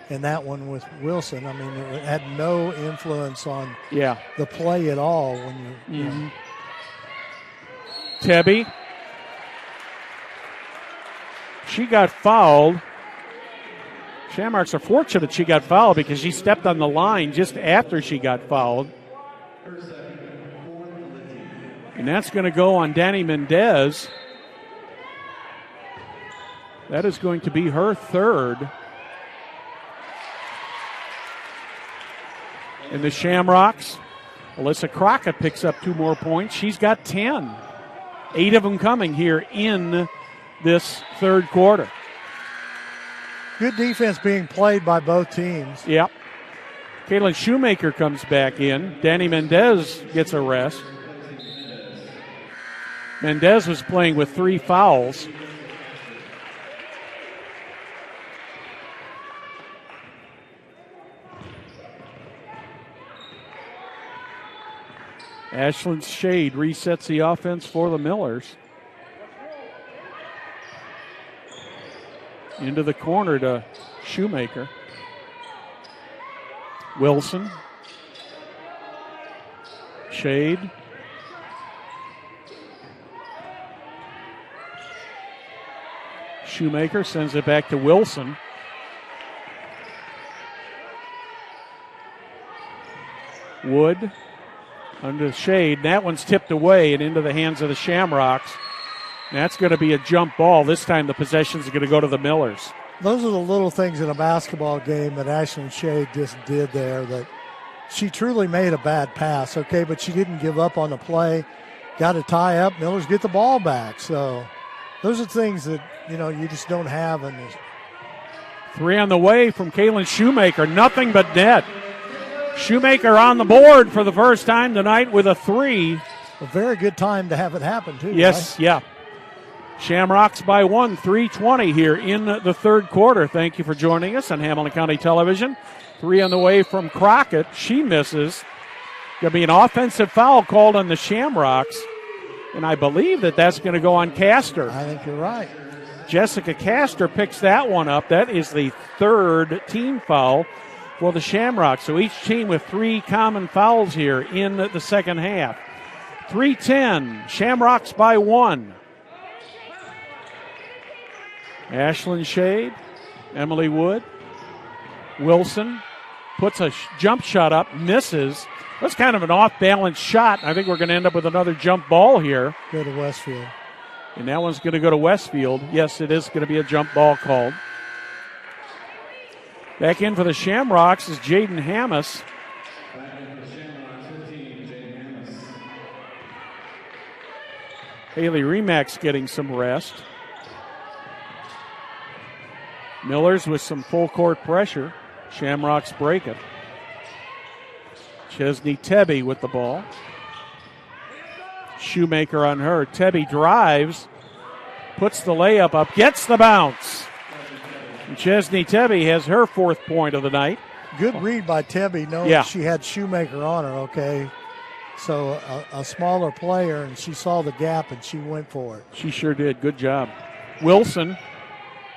and that one with Wilson. I mean, it had no influence on the play at all. When you Tebby. She got fouled. Shamrocks are fortunate she got fouled because she stepped on the line just after she got fouled. And that's going to go on Danny Mendez. That is going to be her third. And the Shamrocks, Alyssa Crockett picks up 2 more points. She's got 10. 8 of them coming here in this third quarter. Good defense being played by both teams. Yep. Kaylin Shoemaker comes back in. Danny Mendez gets a rest. Mendez was playing with 3 fouls. Ashlyn Shade resets the offense for the Millers. Into the corner to Shoemaker. Wilson. Shade. Shoemaker sends it back to Wilson. Wood under Shade. That one's tipped away and into the hands of the Shamrocks. That's going to be a jump ball. This time the possession is going to go to the Millers. Those are the little things in a basketball game that Ashlyn Shade just did there, that she truly made a bad pass, okay, but she didn't give up on the play. Got to tie up. Millers get the ball back. So those are things that, you just don't have in this. 3 on the way from Kaylin Shoemaker. Nothing but net. Shoemaker on the board for the first time tonight with a 3. A very good time to have it happen, too. Yes, right? Yeah. Shamrocks by 1, 3:20 here in the third quarter. Thank you for joining us on Hamilton County Television. 3 on the way from Crockett. She misses. Going to be an offensive foul called on the Shamrocks, and I believe that's going to go on Castor. I think you're right. Jessica Castor picks that one up. That is the 3rd team foul for the Shamrocks. So each team with 3 common fouls here in the second half. 3:10. Shamrocks by 1. Ashlyn Shade, Emily Wood, Wilson puts a jump shot up, misses. That's kind of an off-balance shot. I think we're going to end up with another jump ball here. Go to Westfield. And that one's going to go to Westfield. Yes, it is going to be a jump ball called. Back in for the Shamrocks is Jaden Hammis. Haley Remax getting some rest. Millers with some full court pressure. Shamrocks break it. Chesney Tebby with the ball. Shoemaker on her. Tebby drives, puts the layup up, gets the bounce. And Chesney Tebby has her 4th point of the night. Good read by Tebby, knowing she had Shoemaker on her, okay? So a smaller player, and she saw the gap, and she went for it. She sure did. Good job. Wilson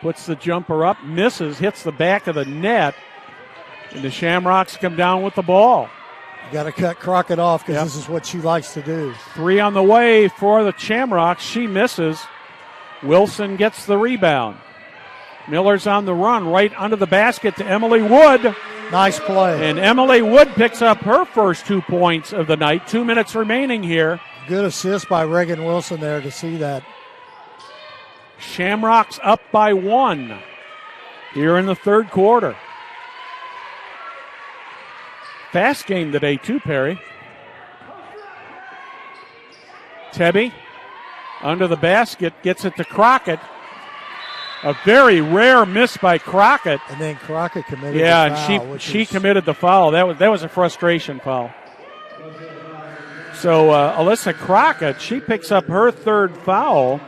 Puts the jumper up, misses, hits the back of the net, and the Shamrocks come down with the ball. You got to cut Crockett off because this is what she likes to do. 3 on the way for the Shamrocks. She misses. Wilson gets the rebound. Miller's on the run right under the basket to Emily Wood. Nice play. And Emily Wood picks up her first 2 points of the night. 2 minutes remaining here. Good assist by Reagan Wilson there to see that. Shamrocks up by 1 here in the third quarter. Fast game today too, Perry. Tebby under the basket, gets it to Crockett. A very rare miss by Crockett. And then Crockett committed the foul. And she committed the foul. That was a frustration foul. So Alyssa Crockett, she picks up her third foul,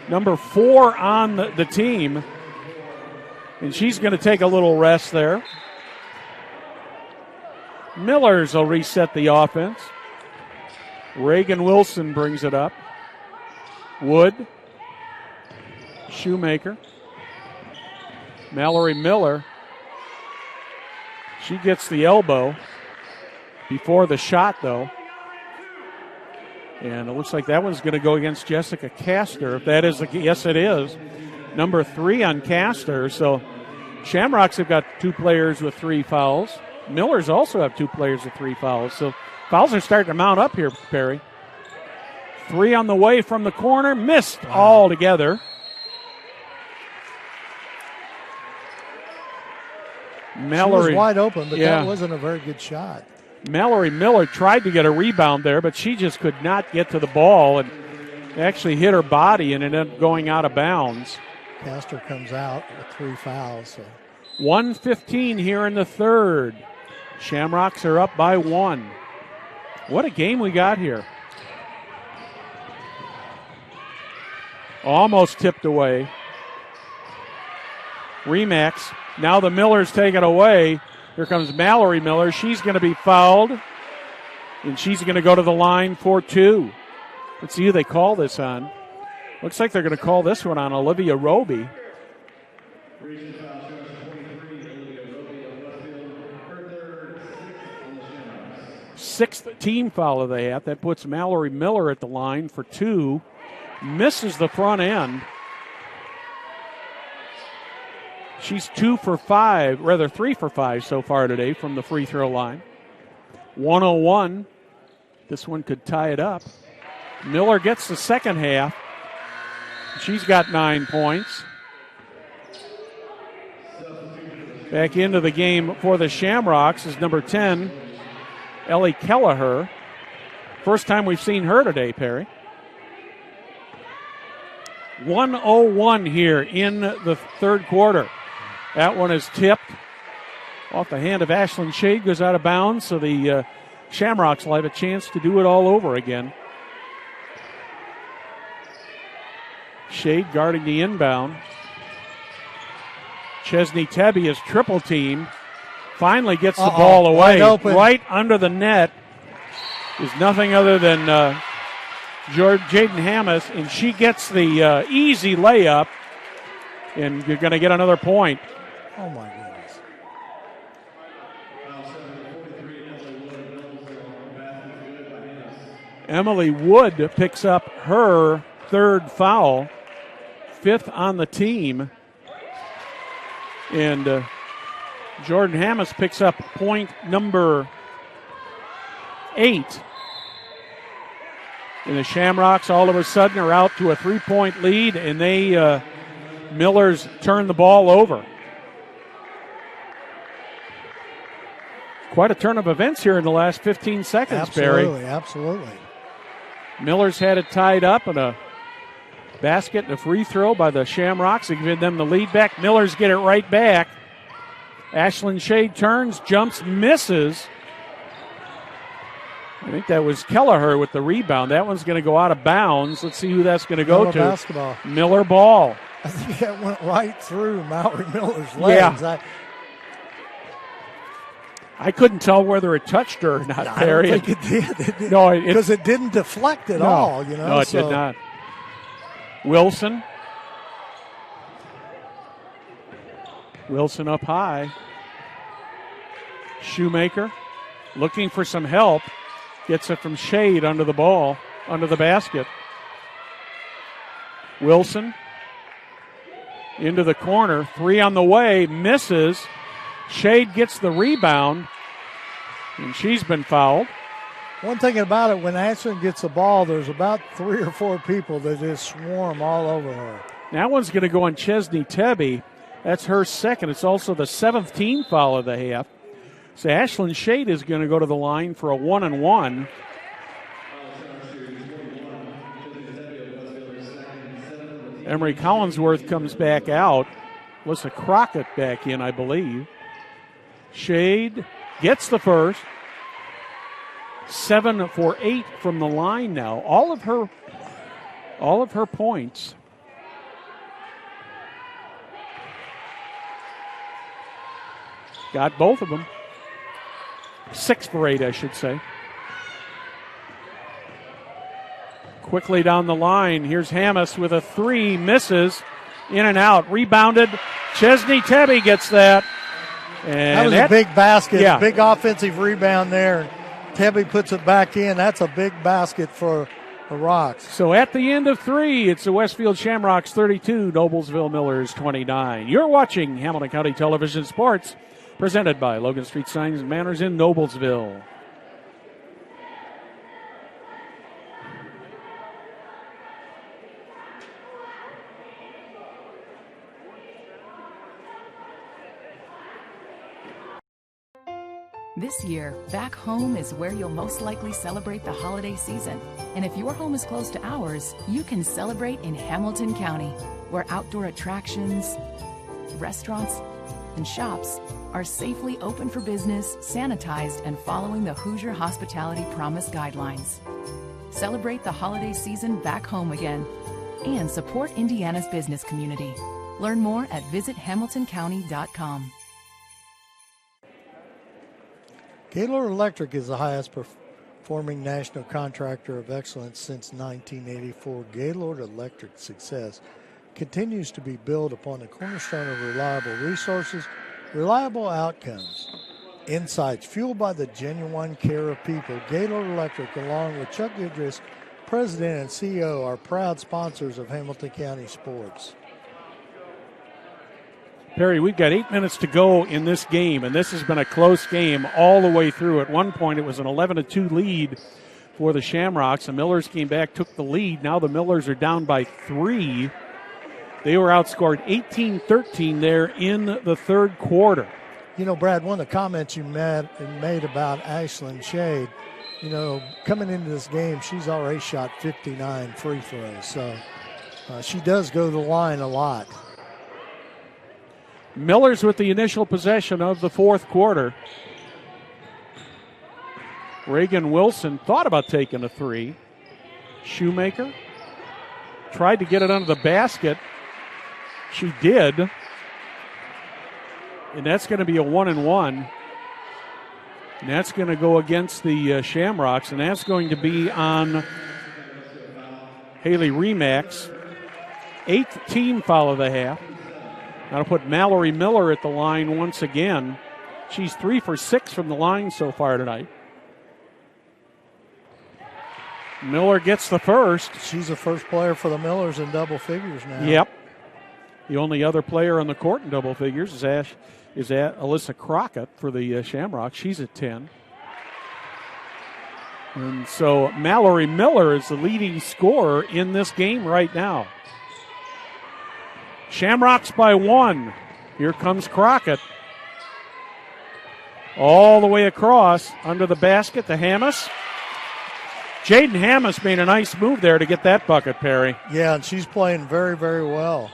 number 4 on the team. And she's going to take a little rest there. Millers will reset the offense. Reagan Wilson brings it up. Wood. Shoemaker. Mallory Miller. She gets the elbow before the shot, though. And it looks like that one's going to go against Jessica Castor. If that is yes, it is. Number 3 on Castor. So Shamrocks have got 2 players with 3 fouls. Millers also have 2 players with 3 fouls. So fouls are starting to mount up here, Perry. 3 on the way from the corner. Missed altogether. Mallory, she was wide open, but that wasn't a very good shot. Mallory Miller tried to get a rebound there, but she just could not get to the ball and actually hit her body and ended up going out of bounds. Castor comes out with 3 fouls. So. 1:15 here in the third. Shamrocks are up by 1. What a game we got here. Almost tipped away. Remax. Now the Millers take it away. Here comes Mallory Miller. She's going to be fouled. And she's going to go to the line for 2. Let's see who they call this on. Looks like they're going to call this one on Olivia Roby. 6th team foul they have. That puts Mallory Miller at the line for 2. Misses the front end. She's 3 for 5 so far today from the free throw line. 101. This one could tie it up. Miller gets the second half. She's got 9 points. Back into the game for the Shamrocks is number 10, Ellie Kelleher. First time we've seen her today, Perry. 1:01 here in the third quarter. That one is tipped off the hand of Ashlyn Shade, goes out of bounds, so the Shamrocks will have a chance to do it all over again. Shade guarding the inbound. Chesney Tebby is triple team. Finally gets the ball away. Right under the net is nothing other than Jaden Hammis, and she gets the easy layup, and you're going to get another point. Oh, my goodness. Emily Wood picks up her third foul, 5th on the team. And Jordan Hammis picks up point number 8. And the Shamrocks all of a sudden are out to a 3-point lead, and they Millers turn the ball over. Quite a turn of events here in the last 15 seconds, Barry. Absolutely. Millers had it tied up, and a basket and a free throw by the Shamrocks to give them the lead back. Millers get it right back. Ashlyn Shade turns, jumps, misses. I think that was Kelleher with the rebound. That one's going to go out of bounds. Let's see who that's going to go to. Basketball. Miller ball. I think that went right through Mallory Miller's legs. Yeah. I couldn't tell whether it touched her or not, Barry. I don't think it did. No, because it didn't deflect at all. You know, no, it did not. Wilson Wilson up high. Shoemaker looking for some help. Gets it from Shade under the ball, under the basket. Wilson into the corner. 3 on the way. Misses. Shade gets the rebound. And she's been fouled. One thing about it, when Ashland gets the ball, there's about 3 or 4 people that just swarm all over her. That one's going to go on Chesney Tebby. That's her second. It's also the 7th team foul of the half. So Ashlyn Shade is going to go to the line for a 1-and-1. Emery Collinsworth comes back out. Alyssa Crockett back in, I believe. Shade gets the first. 7 for 8 from the line now. All of her points. Got both of them. 6 for 8, I should say. Quickly down the line. Here's Hammes with a 3. Misses. In and out. Rebounded. Chesney Tebby gets that. And that was a big basket. Yeah. Big offensive rebound there. Tebby puts it back in. That's a big basket for the Rocks. So at the end of 3, it's the Westfield Shamrocks 32, Noblesville Millers 29. You're watching Hamilton County Television Sports, presented by Logan Street Signs and Banners in Noblesville. This year, back home is where you'll most likely celebrate the holiday season. And if your home is close to ours, you can celebrate in Hamilton County, where outdoor attractions, restaurants, and shops are safely open for business, sanitized, and following the Hoosier Hospitality Promise guidelines. Celebrate the holiday season back home again and support Indiana's business community. Learn more at visithamiltoncounty.com. Gaylord Electric is the highest performing national contractor of excellence since 1984. Gaylord Electric's success continues to be built upon the cornerstone of reliable resources, reliable outcomes, insights fueled by the genuine care of people. Gaylord Electric, along with Chuck Idris, President and CEO, are proud sponsors of Hamilton County sports. Perry, we've got 8 minutes to go in this game, and this has been a close game all the way through. At one point, it was an 11-2 lead for the Shamrocks. The Millers came back, took the lead. Now the Millers are down by 3. They were outscored 18-13 there in the third quarter. You know, Brad, one of the comments you made about Ashlyn Shade, you know, coming into this game, she's already shot 59 free throws. So she does go to the line a lot. Millers with the initial possession of the fourth quarter. Reagan Wilson thought about taking a 3. Shoemaker tried to get it under the basket. She did. And that's going to be a 1-and-1. And that's going to go against the Shamrocks. And that's going to be on Haley Remax. 8th team foul of the half. Now to put Mallory Miller at the line once again. She's 3 for 6 from the line so far tonight. Miller gets the first. She's the first player for the Millers in double figures now. Yep. The only other player on the court in double figures is Alyssa Crockett for the Shamrocks. She's at 10. And so Mallory Miller is the leading scorer in this game right now. Shamrocks by 1. Here comes Crockett. All the way across under the basket to Hammes. Jaden Hammes made a nice move there to get that bucket, Perry. Yeah, and she's playing very, very well.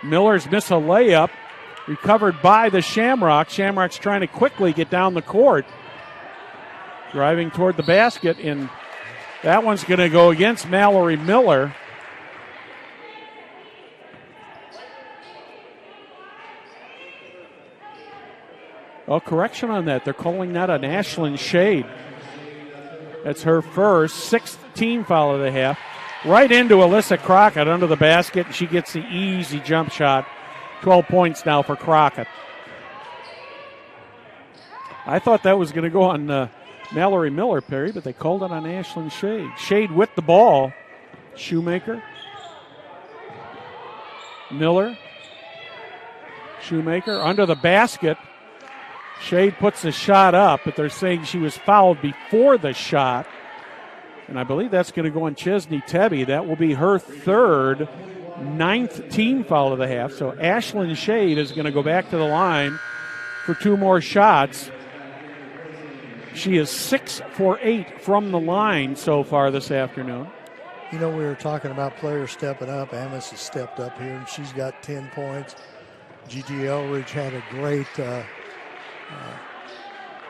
Millers miss a layup. Recovered by the Shamrocks. Shamrocks trying to quickly get down the court. Driving toward the basket, and that one's going to go against Mallory Miller. Oh, correction on that. They're calling that an Ashlyn Shade. That's her first, 6th team foul of the half. Right into Alyssa Crockett under the basket. She gets the easy jump shot 12 points now for Crockett. I thought that was going to go on Mallory Miller, Perry, but they called it on Ashlyn Shade. Shade with the ball. Shoemaker. Miller. Shoemaker under the basket. Shade puts the shot up, but they're saying she was fouled before the shot. And I believe that's going to go on Chesney Tebby. That will be her third, 9th team foul of the half. So Ashlyn Shade is going to go back to the line for 2 more shots. She is 6 for 8 from the line so far this afternoon. You know, we were talking about players stepping up. Amos has stepped up here, and she's got 10 points. Gigi Elridge had a great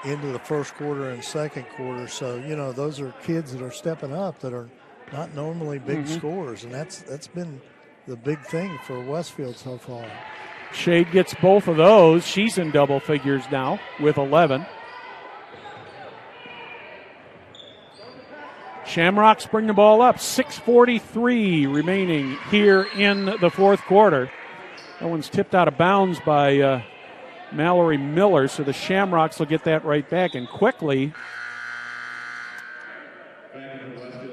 into the first quarter and second quarter. So, you know, those are kids that are stepping up that are not normally big scorers, and that's been the big thing for Westfield so far. Shade gets both of those. She's in double figures now with 11. Shamrocks bring the ball up. 6:43 remaining here in the fourth quarter. That one's tipped out of bounds by Mallory Miller, so the Shamrocks will get that right back. And quickly,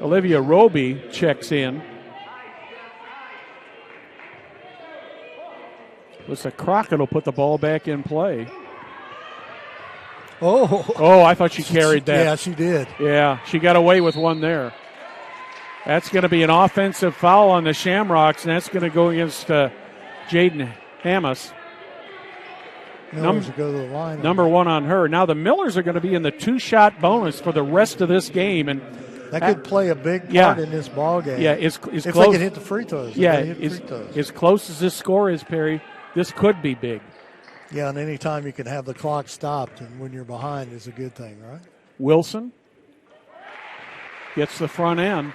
Olivia Roby checks in. Lisa Crockett will put the ball back in play. Oh, I thought she carried that. Yeah, she did. Yeah, she got away with one there. That's going to be an offensive foul on the Shamrocks, and that's going to go against Jaden Hamas. Millers go to the line. Number 1 on her. Now the Millers are going to be in the 2-shot bonus for the rest of this game, and that could play a big part in this ball game. Yeah, if close, they can hit the free throws. As close as this score is, Perry, this could be big. Yeah, and any time you can have the clock stopped and when you're behind is a good thing, right? Wilson gets the front end.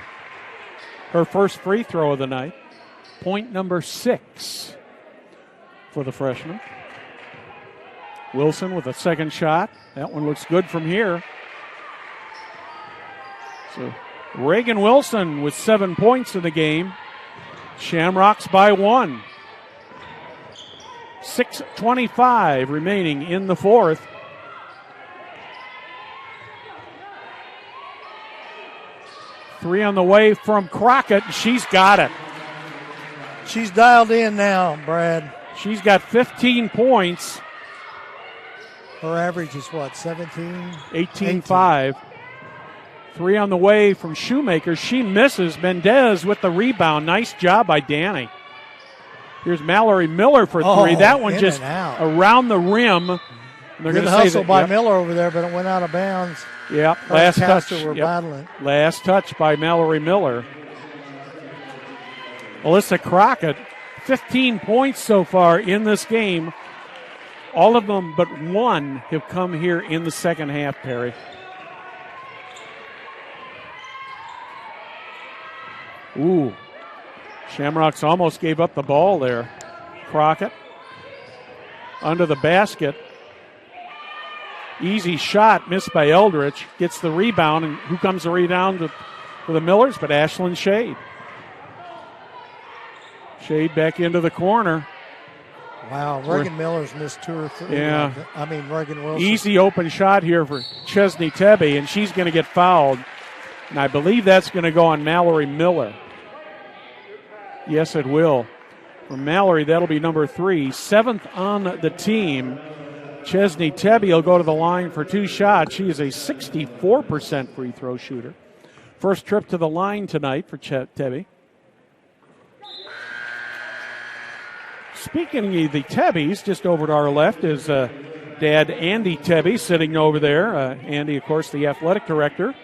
Her first free throw of the night. Point number 6 for the freshman. Wilson with a second shot. That one looks good from here. So Reagan Wilson with 7 points in the game. Shamrocks by 1. 6:25 remaining in the fourth. Three on the way from Crockett. She's got it. She's dialed in now, Brad. She's got 15 points. Her average is what, 17? 18-5. Three on the way from Shoemaker. She misses. Mendez with the rebound. Nice job by Danny. Here's Mallory Miller for three. That one just around the rim. They're Good hustle by Miller over there, but it went out of bounds. Yeah, last touch. Battling. Last touch by Mallory Miller. Alyssa Crockett, 15 points so far in this game. All of them but one have come here in the second half, Perry. Ooh. Shamrocks almost gave up the ball there. Crockett under the basket. Easy shot missed by Eldridge. Gets the rebound, and who comes the rebound for the Millers but Ashlyn Shade. Shade back into the corner. Wow, Reagan Miller's missed 2 or 3. Yeah. Reagan Wilson. Easy open shot here for Chesney Tebby, and she's going to get fouled. And I believe that's going to go on Mallory Miller. Yes, it will. For Mallory, that'll be number 3. 7th on the team. Chesney Tebby will go to the line for 2 shots. She is a 64% free throw shooter. First trip to the line tonight for Tebby. Speaking of the Tebbys, just over to our left is Dad Andy Tebby sitting over there. Andy, of course, the athletic director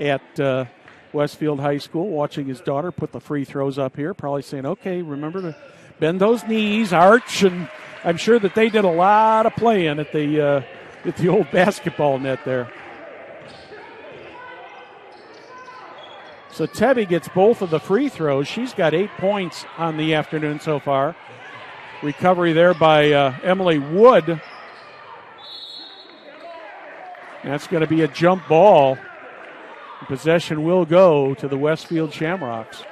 at Westfield High School, watching his daughter put the free throws up here, probably saying, okay, remember to bend those knees, arch, and I'm sure that they did a lot of playing at the old basketball net there. So Tebby gets both of the free throws. She's got 8 points on the afternoon so far. Recovery there by Emily Wood. That's going to be a jump ball. Possession will go to the Westfield Shamrocks.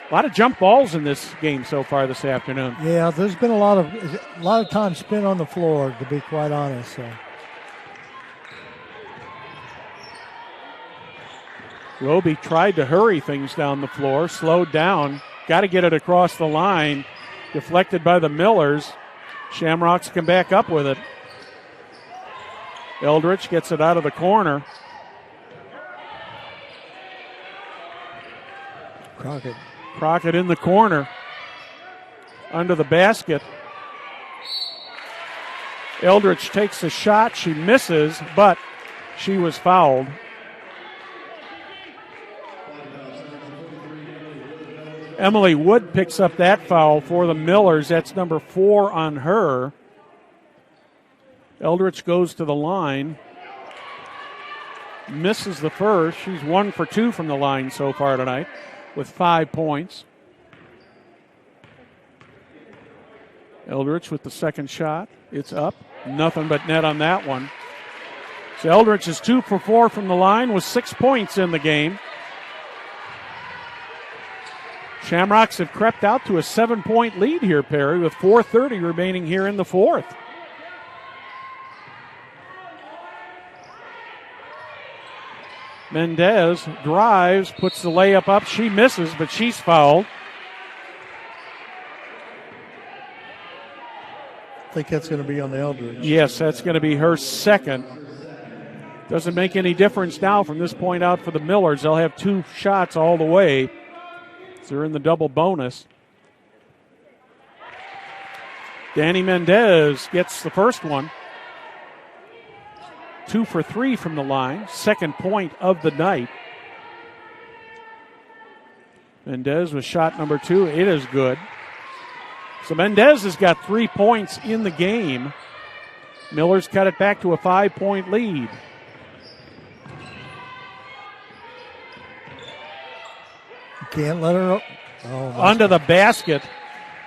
A lot of jump balls in this game so far this afternoon. Yeah, there's been a lot of time spent on the floor, to be quite honest. So. Roby tried to hurry things down the floor, slowed down, got to get it across the line, deflected by the Millers. Shamrocks come back up with it. Eldridge gets it out of the corner. Crockett in the corner, under the basket. Eldridge takes a shot. She misses, but she was fouled. Emily Wood picks up that foul for the Millers. That's number 4 on her. Eldridge goes to the line. Misses the first. She's 1 for 2 from the line so far tonight with 5 points. Eldridge with the second shot. It's up. Nothing but net on that one. So Eldridge is 2 for 4 from the line with 6 points in the game. Shamrocks have crept out to a 7-point lead here, Perry, with 4:30 remaining here in the fourth. Mendez drives, puts the layup up. She misses, but she's fouled. I think that's going to be on the Eldridge. Yes, that's going to be her second. Doesn't make any difference now from this point out for the Millers. They'll have 2 shots all the way. They're in the double bonus. Danny Mendez gets the first one. 2 for 3 from the line. Second point of the night. Mendez with shot number 2. It is good. So Mendez has got 3 points in the game. Millers cut it back to a 5-point lead. Can't let her under the basket.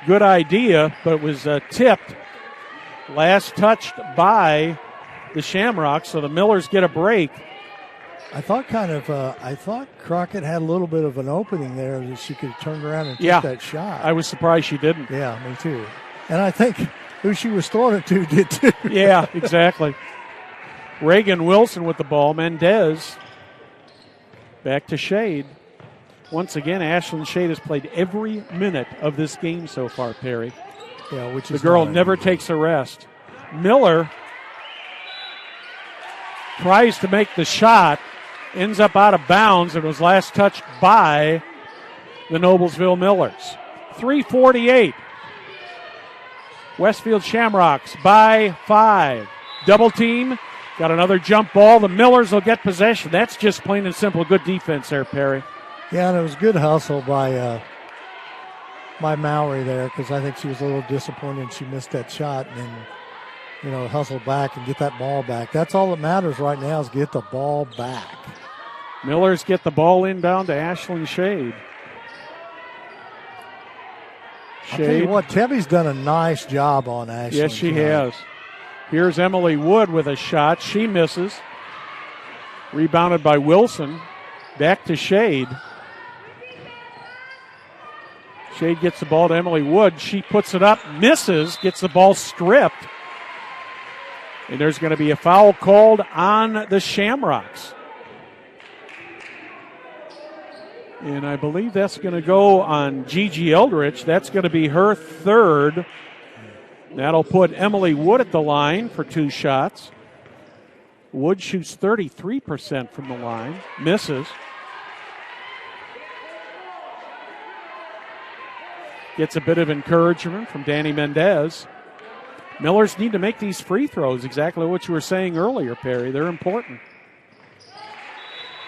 Good idea, but was tipped. Last touched by the Shamrocks, so the Millers get a break. I thought Crockett had a little bit of an opening there that she could turn around and take that shot. I was surprised she didn't. Yeah, me too. And I think who she was throwing it to did too. Yeah, exactly. Reagan Wilson with the ball. Mendez back to Shade. Once again, Ashlyn Shade has played every minute of this game so far, Perry. Yeah, which is the girl never takes a rest. Miller tries to make the shot, ends up out of bounds, and was last touched by the Noblesville Millers. 3:48. Westfield Shamrocks by 5. Double team. Got another jump ball. The Millers will get possession. That's just plain and simple good defense there, Perry. Yeah, and it was good hustle by Mowry there, because I think she was a little disappointed she missed that shot, and then, hustle back and get that ball back. That's all that matters right now, is get the ball back. Millers get the ball inbound to Ashlyn Shade. I'll tell you what, Tebby's done a nice job on Ashlyn. Yes, she has. Here's Emily Wood with a shot. She misses. Rebounded by Wilson. Back to Shade. Shade gets the ball to Emily Wood. She puts it up, misses, gets the ball stripped. And there's going to be a foul called on the Shamrocks. And I believe that's going to go on Gigi Eldridge. That's going to be her third. That'll put Emily Wood at the line for 2 shots. Wood shoots 33% from the line, misses. Gets a bit of encouragement from Danny Mendez. Millers need to make these free throws, exactly what you were saying earlier, Perry. They're important.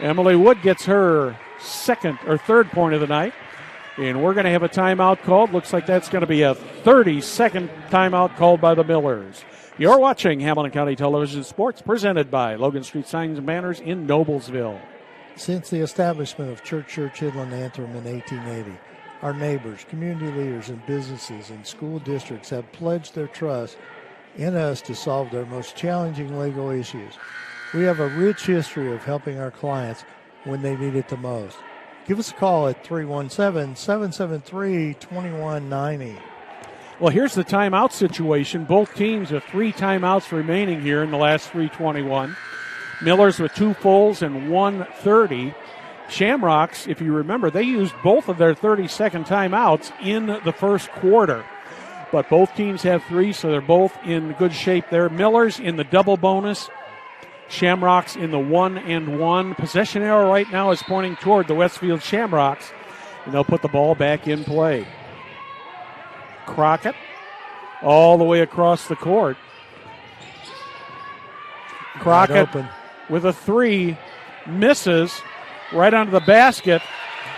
Emily Wood gets her third point of the night. And we're going to have a timeout called. Looks like that's going to be a 30-second timeout called by the Millers. You're watching Hamilton County Television Sports, presented by Logan Street Signs and Banners in Noblesville. Since the establishment of Church Hidland Antrim in 1880, our neighbors, community leaders, and businesses and school districts have pledged their trust in us to solve their most challenging legal issues. We have a rich history of helping our clients when they need it the most. give us a call at 317-773-2190. Well, here's the timeout situation. Both teams have 3 timeouts remaining here in the last 3:21. Millers with 2 fulls and 1:30. Shamrocks, if you remember, they used both of their 30-second timeouts in the first quarter. But both teams have 3, so they're both in good shape there. Millers in the double bonus. Shamrocks in the 1-and-1. Possession arrow right now is pointing toward the Westfield Shamrocks, and they'll put the ball back in play. Crockett all the way across the court. Crockett with a 3, misses right onto the basket.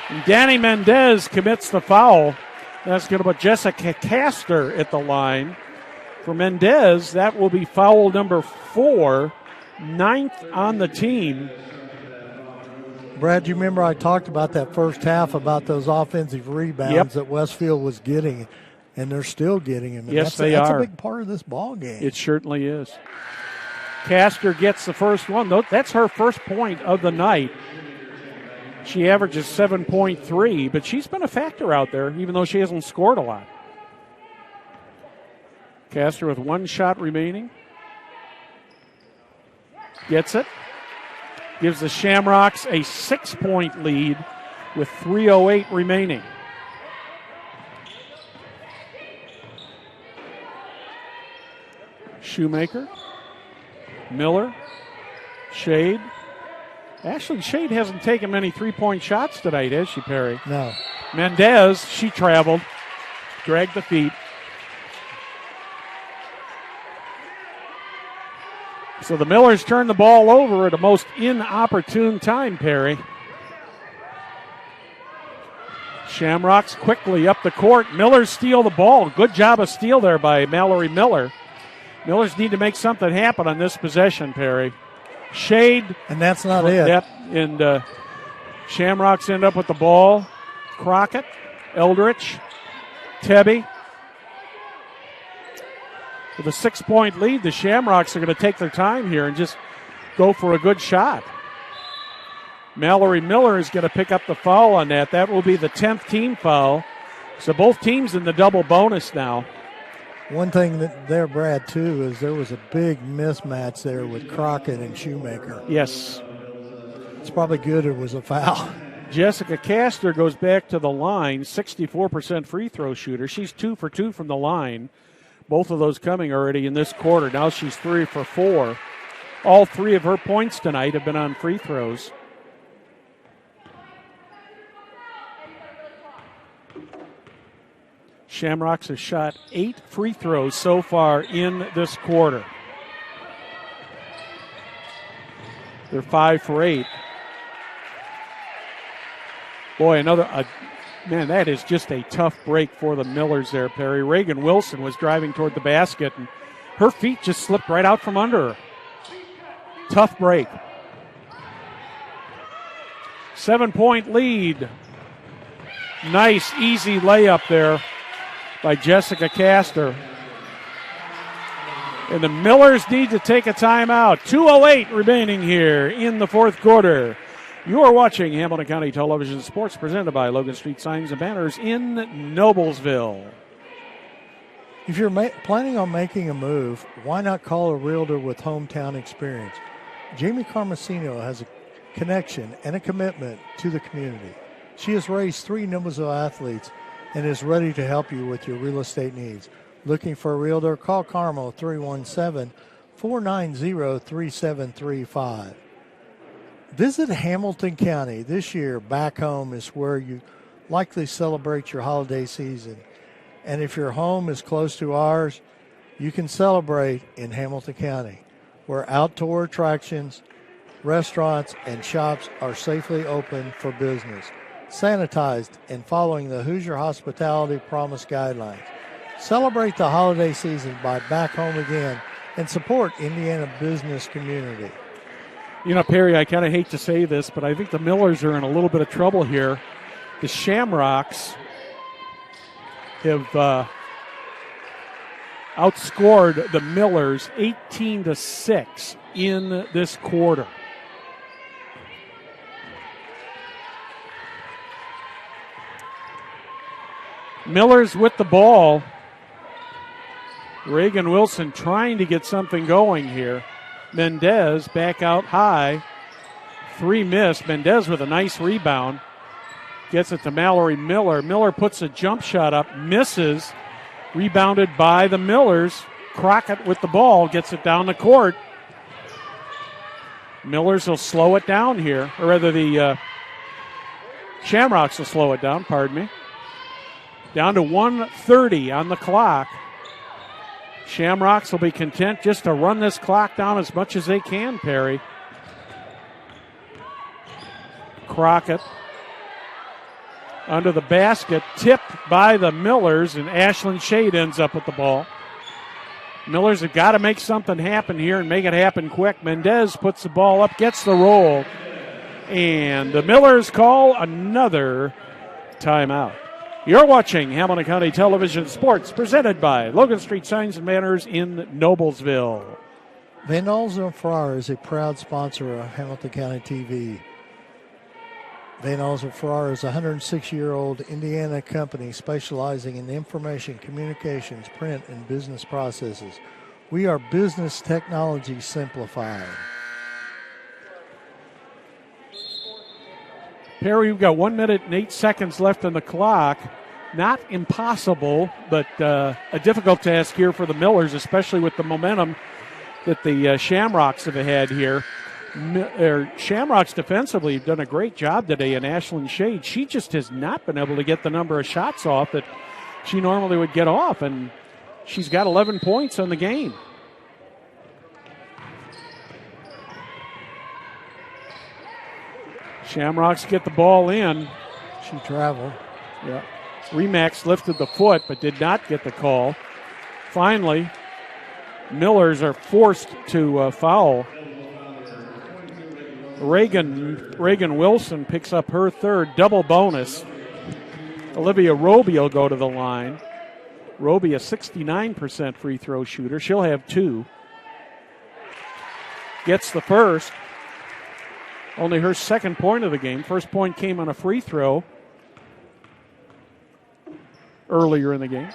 And Danny Mendez commits the foul. That's going to put Jessica Castor at the line. For Mendez, that will be foul number 4, 9th on the team. Brad, do you remember I talked about that first half about those offensive rebounds that Westfield was getting, and they're still getting them. Yes, that's are. That's a big part of this ball game. It certainly is. Castor gets the first one. That's her first point of the night. She averages 7.3, but she's been a factor out there, even though she hasn't scored a lot. Castor with 1 shot remaining. Gets it. Gives the Shamrocks a 6-point lead with 3:08 remaining. Shoemaker. Miller. Shade. Actually, Shade hasn't taken many 3-point shots tonight, has she, Perry? No. Mendez, she traveled, dragged the feet. So the Millers turn the ball over at a most inopportune time, Perry. Shamrocks quickly up the court. Millers steal the ball. Good job of steal there by Mallory Miller. Millers need to make something happen on this possession, Perry. Shade. And that's not it. Yep. And Shamrocks end up with the ball. Crockett, Eldridge, Tebby. With a 6-point lead, the Shamrocks are going to take their time here and just go for a good shot. Mallory Miller is going to pick up the foul on that. That will be the 10th team foul. So both teams in the double bonus now. One thing that there, Brad, too, is there was a big mismatch there with Crockett and Shoemaker. Yes. It's probably good it was a foul. Jessica Castor goes back to the line, 64% free throw shooter. She's 2 for 2 from the line. Both of those coming already in this quarter. Now she's 3 for 4. All 3 of her points tonight have been on free throws. Shamrocks have shot 8 free throws so far in this quarter. They're 5 for 8. Boy, man, that is just a tough break for the Millers there, Perry. Reagan Wilson was driving toward the basket, and her feet just slipped right out from under her. Tough break. 7-point lead. Nice, easy layup there by Jessica Castor. And the Millers need to take a timeout. 2:08 remaining here in the fourth quarter. You are watching Hamilton County Television Sports presented by Logan Street Signs and Banners in Noblesville. If you're planning on making a move, why not call a realtor with hometown experience? Jamie Carmesino has a connection and a commitment to the community. She has raised 3 Noblesville athletes and is ready to help you with your real estate needs. Looking for a realtor? Call Carmel 317-490-3735. Visit Hamilton County this year. Back home is where you likely celebrate your holiday season. And if your home is close to ours, you can celebrate in Hamilton County, where outdoor attractions, restaurants, and shops are safely open for business, sanitized, and following the Hoosier Hospitality Promise guidelines. Celebrate the holiday season by back home again and support Indiana business community. You know, Perry, I kind of hate to say this, but I think the Millers are in a little bit of trouble here. The Shamrocks have outscored the Millers 18-6 in this quarter. Miller's with the ball. Reagan Wilson trying to get something going here. Mendez back out high. 3 missed. Mendez with a nice rebound. Gets it to Mallory Miller. Miller puts a jump shot up, misses. Rebounded by the Millers. Crockett with the ball, gets it down the court. Millers will slow it down here, or rather the Shamrocks will slow it down, pardon me. Down to 1:30 on the clock. Shamrocks will be content just to run this clock down as much as they can, Perry. Crockett under the basket, tipped by the Millers, and Ashlyn Shade ends up with the ball. Millers have got to make something happen here and make it happen quick. Mendez puts the ball up, gets the roll, and the Millers call another timeout. You're watching Hamilton County Television Sports, presented by Logan Street Signs and Banners in Noblesville. Van Alzen Farrar is a proud sponsor of Hamilton County TV. Van Alzen Farrar is a 106-year-old Indiana company specializing in information, communications, print, and business processes. We are business technology simplified. Perry, we've got 1 minute and 8 seconds left on the clock. Not impossible, but a difficult task here for the Millers, especially with the momentum that the Shamrocks have had here. Shamrocks defensively have done a great job today, and Ashlyn Shade, she just has not been able to get the number of shots off that she normally would get off, and she's got 11 points on the game. Shamrocks get the ball in. She traveled. Yeah. Remax lifted the foot but did not get the call. Finally, Millers are forced to foul. Reagan Wilson picks up her third, double bonus. Olivia Roby will go to the line. Roby, a 69% free throw shooter. She'll have 2. Gets the first. Only her second point of the game. First point came on a free throw earlier in the game.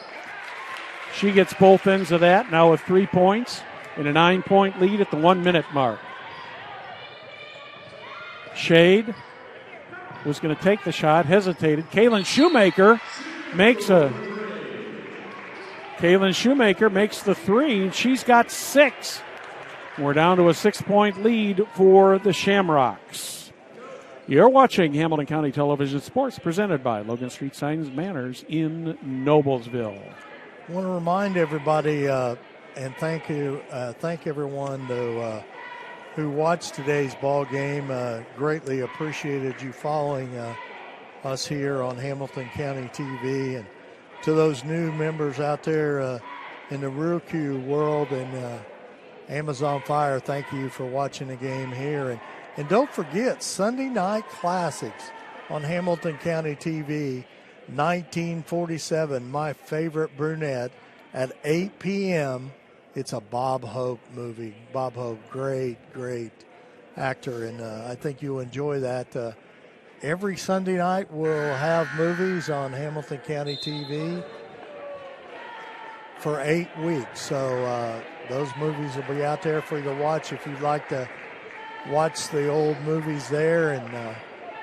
She gets both ends of that, now with 3 points and a 9-point lead at the 1 minute mark. Shade was going to take the shot, hesitated. Kaylin Shoemaker makes the 3, and she's got 6. We're down to a 6-point lead for the Shamrocks. You're watching Hamilton County Television Sports, presented by Logan Street Signs and Banners in Noblesville. I want to remind everybody and thank everyone who watched today's ball game. Greatly appreciated you following us here on Hamilton County TV, and to those new members out there in the Roku world and Amazon Fire, thank you for watching the game here. And don't forget, Sunday Night Classics on Hamilton County TV, 1947, My Favorite Brunette, at 8 p.m., It's a Bob Hope movie. Bob Hope, great actor, and I think you'll enjoy that. Every Sunday night we'll have movies on Hamilton County TV for 8 weeks. So those movies will be out there for you to watch if you'd like to watch the old movies there. And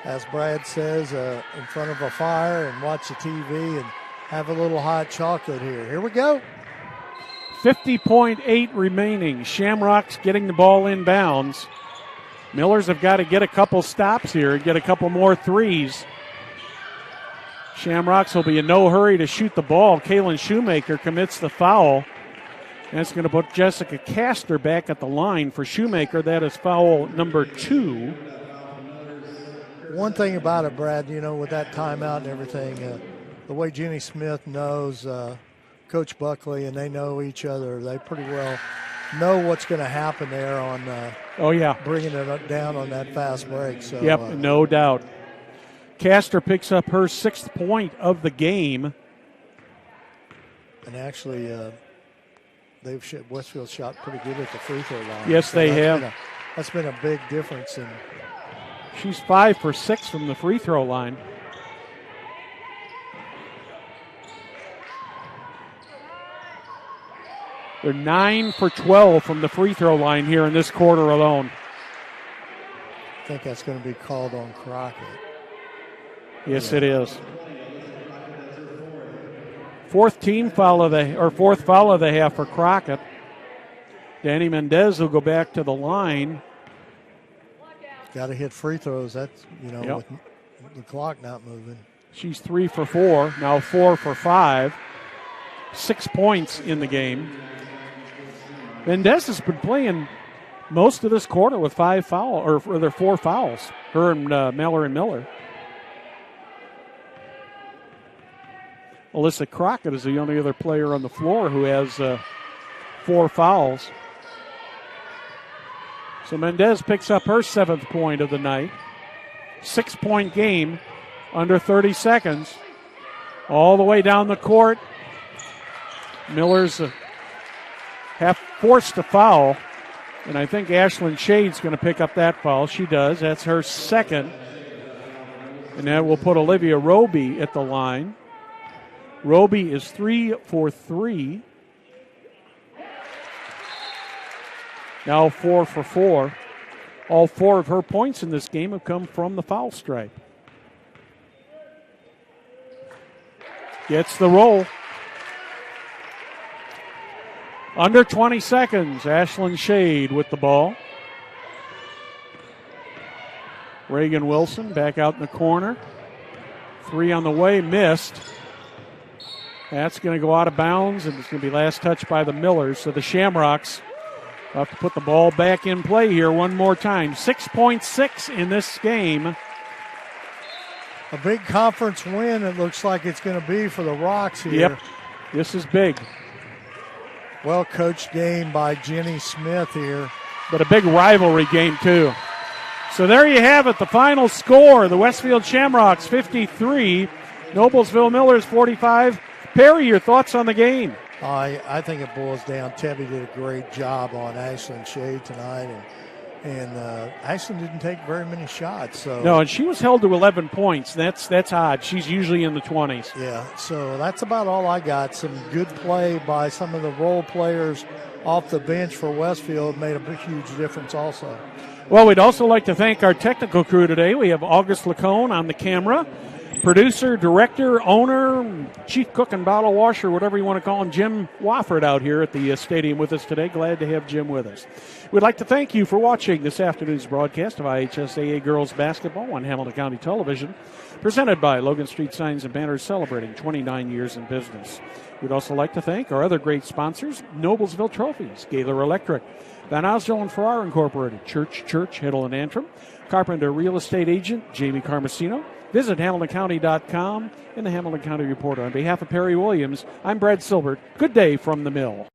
as Brad says, in front of a fire and watch the TV and have a little hot chocolate here. Here we go. 50.8 remaining. Shamrocks getting the ball inbounds. Millers have got to get a couple stops here and get a couple more threes. Shamrocks will be in no hurry to shoot the ball. Kaylin Shoemaker commits the foul. That's going to put Jessica Castor back at the line for Shoemaker. That is foul number 2. One thing about it, Brad, with that timeout and everything, the way Jenny Smith knows Coach Buckley, and they know each other. They pretty well know what's going to happen there on bringing it down on that fast break. So, no doubt. Castor picks up her 6th point of the game. And actually, Westfield shot pretty good at the free throw line. Yes, they have. That's been a big difference. She's 5 for 6 from the free throw line. They're 9 for 12 from the free throw line here in this quarter alone. I think that's going to be called on Crockett. Yes, it is. Fourth foul of the half for Crockett. Danny Mendez will go back to the line. Got to hit free throws. That's, with the clock not moving. She's 3 for 4, now 4 for 5. 6 points in the game. Mendez has been playing most of this quarter with 4 fouls. Her and Mallory Miller. Alyssa Crockett is the only other player on the floor who has 4 fouls. So Mendez picks up her 7th point of the night. 6-point game, under 30 seconds. All the way down the court. Miller's half forced to foul. And I think Ashlyn Shade's going to pick up that foul. She does. That's her 2nd. And that will put Olivia Roby at the line. Roby is 3 for 3. Now 4 for 4. All 4 of her points in this game have come from the foul stripe. Gets the roll. Under 20 seconds, Ashlyn Shade with the ball. Reagan Wilson back out in the corner. 3 on the way, missed. That's going to go out of bounds, and it's going to be last touch by the Millers. So the Shamrocks have to put the ball back in play here one more time. 6.6 in this game. A big conference win, it looks like it's going to be for the Rocks here. Yep, this is big. Well-coached game by Jenny Smith here. But a big rivalry game, too. So there you have it, the final score. The Westfield Shamrocks 53, Noblesville Millers 45. Perry, your thoughts on the game? I think it boils down. Tebby did a great job on Ashlyn Shade tonight, and Ashlyn didn't take very many shots. So no, and she was held to 11 points. That's odd. She's usually in the 20s. Yeah, so that's about all I got. Some good play by some of the role players off the bench for Westfield made a huge difference also. Well, we'd also like to thank our technical crew today. We have August Lacone on the camera. Producer, director, owner, chief cook and bottle washer, whatever you want to call him, Jim Wofford out here at the stadium with us today. Glad to have Jim with us. We'd like to thank you for watching this afternoon's broadcast of IHSAA Girls Basketball on Hamilton County Television, presented by Logan Street Signs and Banners, celebrating 29 years in business. We'd also like to thank our other great sponsors, Noblesville Trophies, Gaylor Electric, Van Osdale and Farrar Incorporated, Church, Hiddle and Antrim, Carpenter Real Estate Agent, Jamie Carmesino. Visit HamiltonCounty.com and the Hamilton County Reporter. On behalf of Perry Williams, I'm Brad Silbert. Good day from the mill.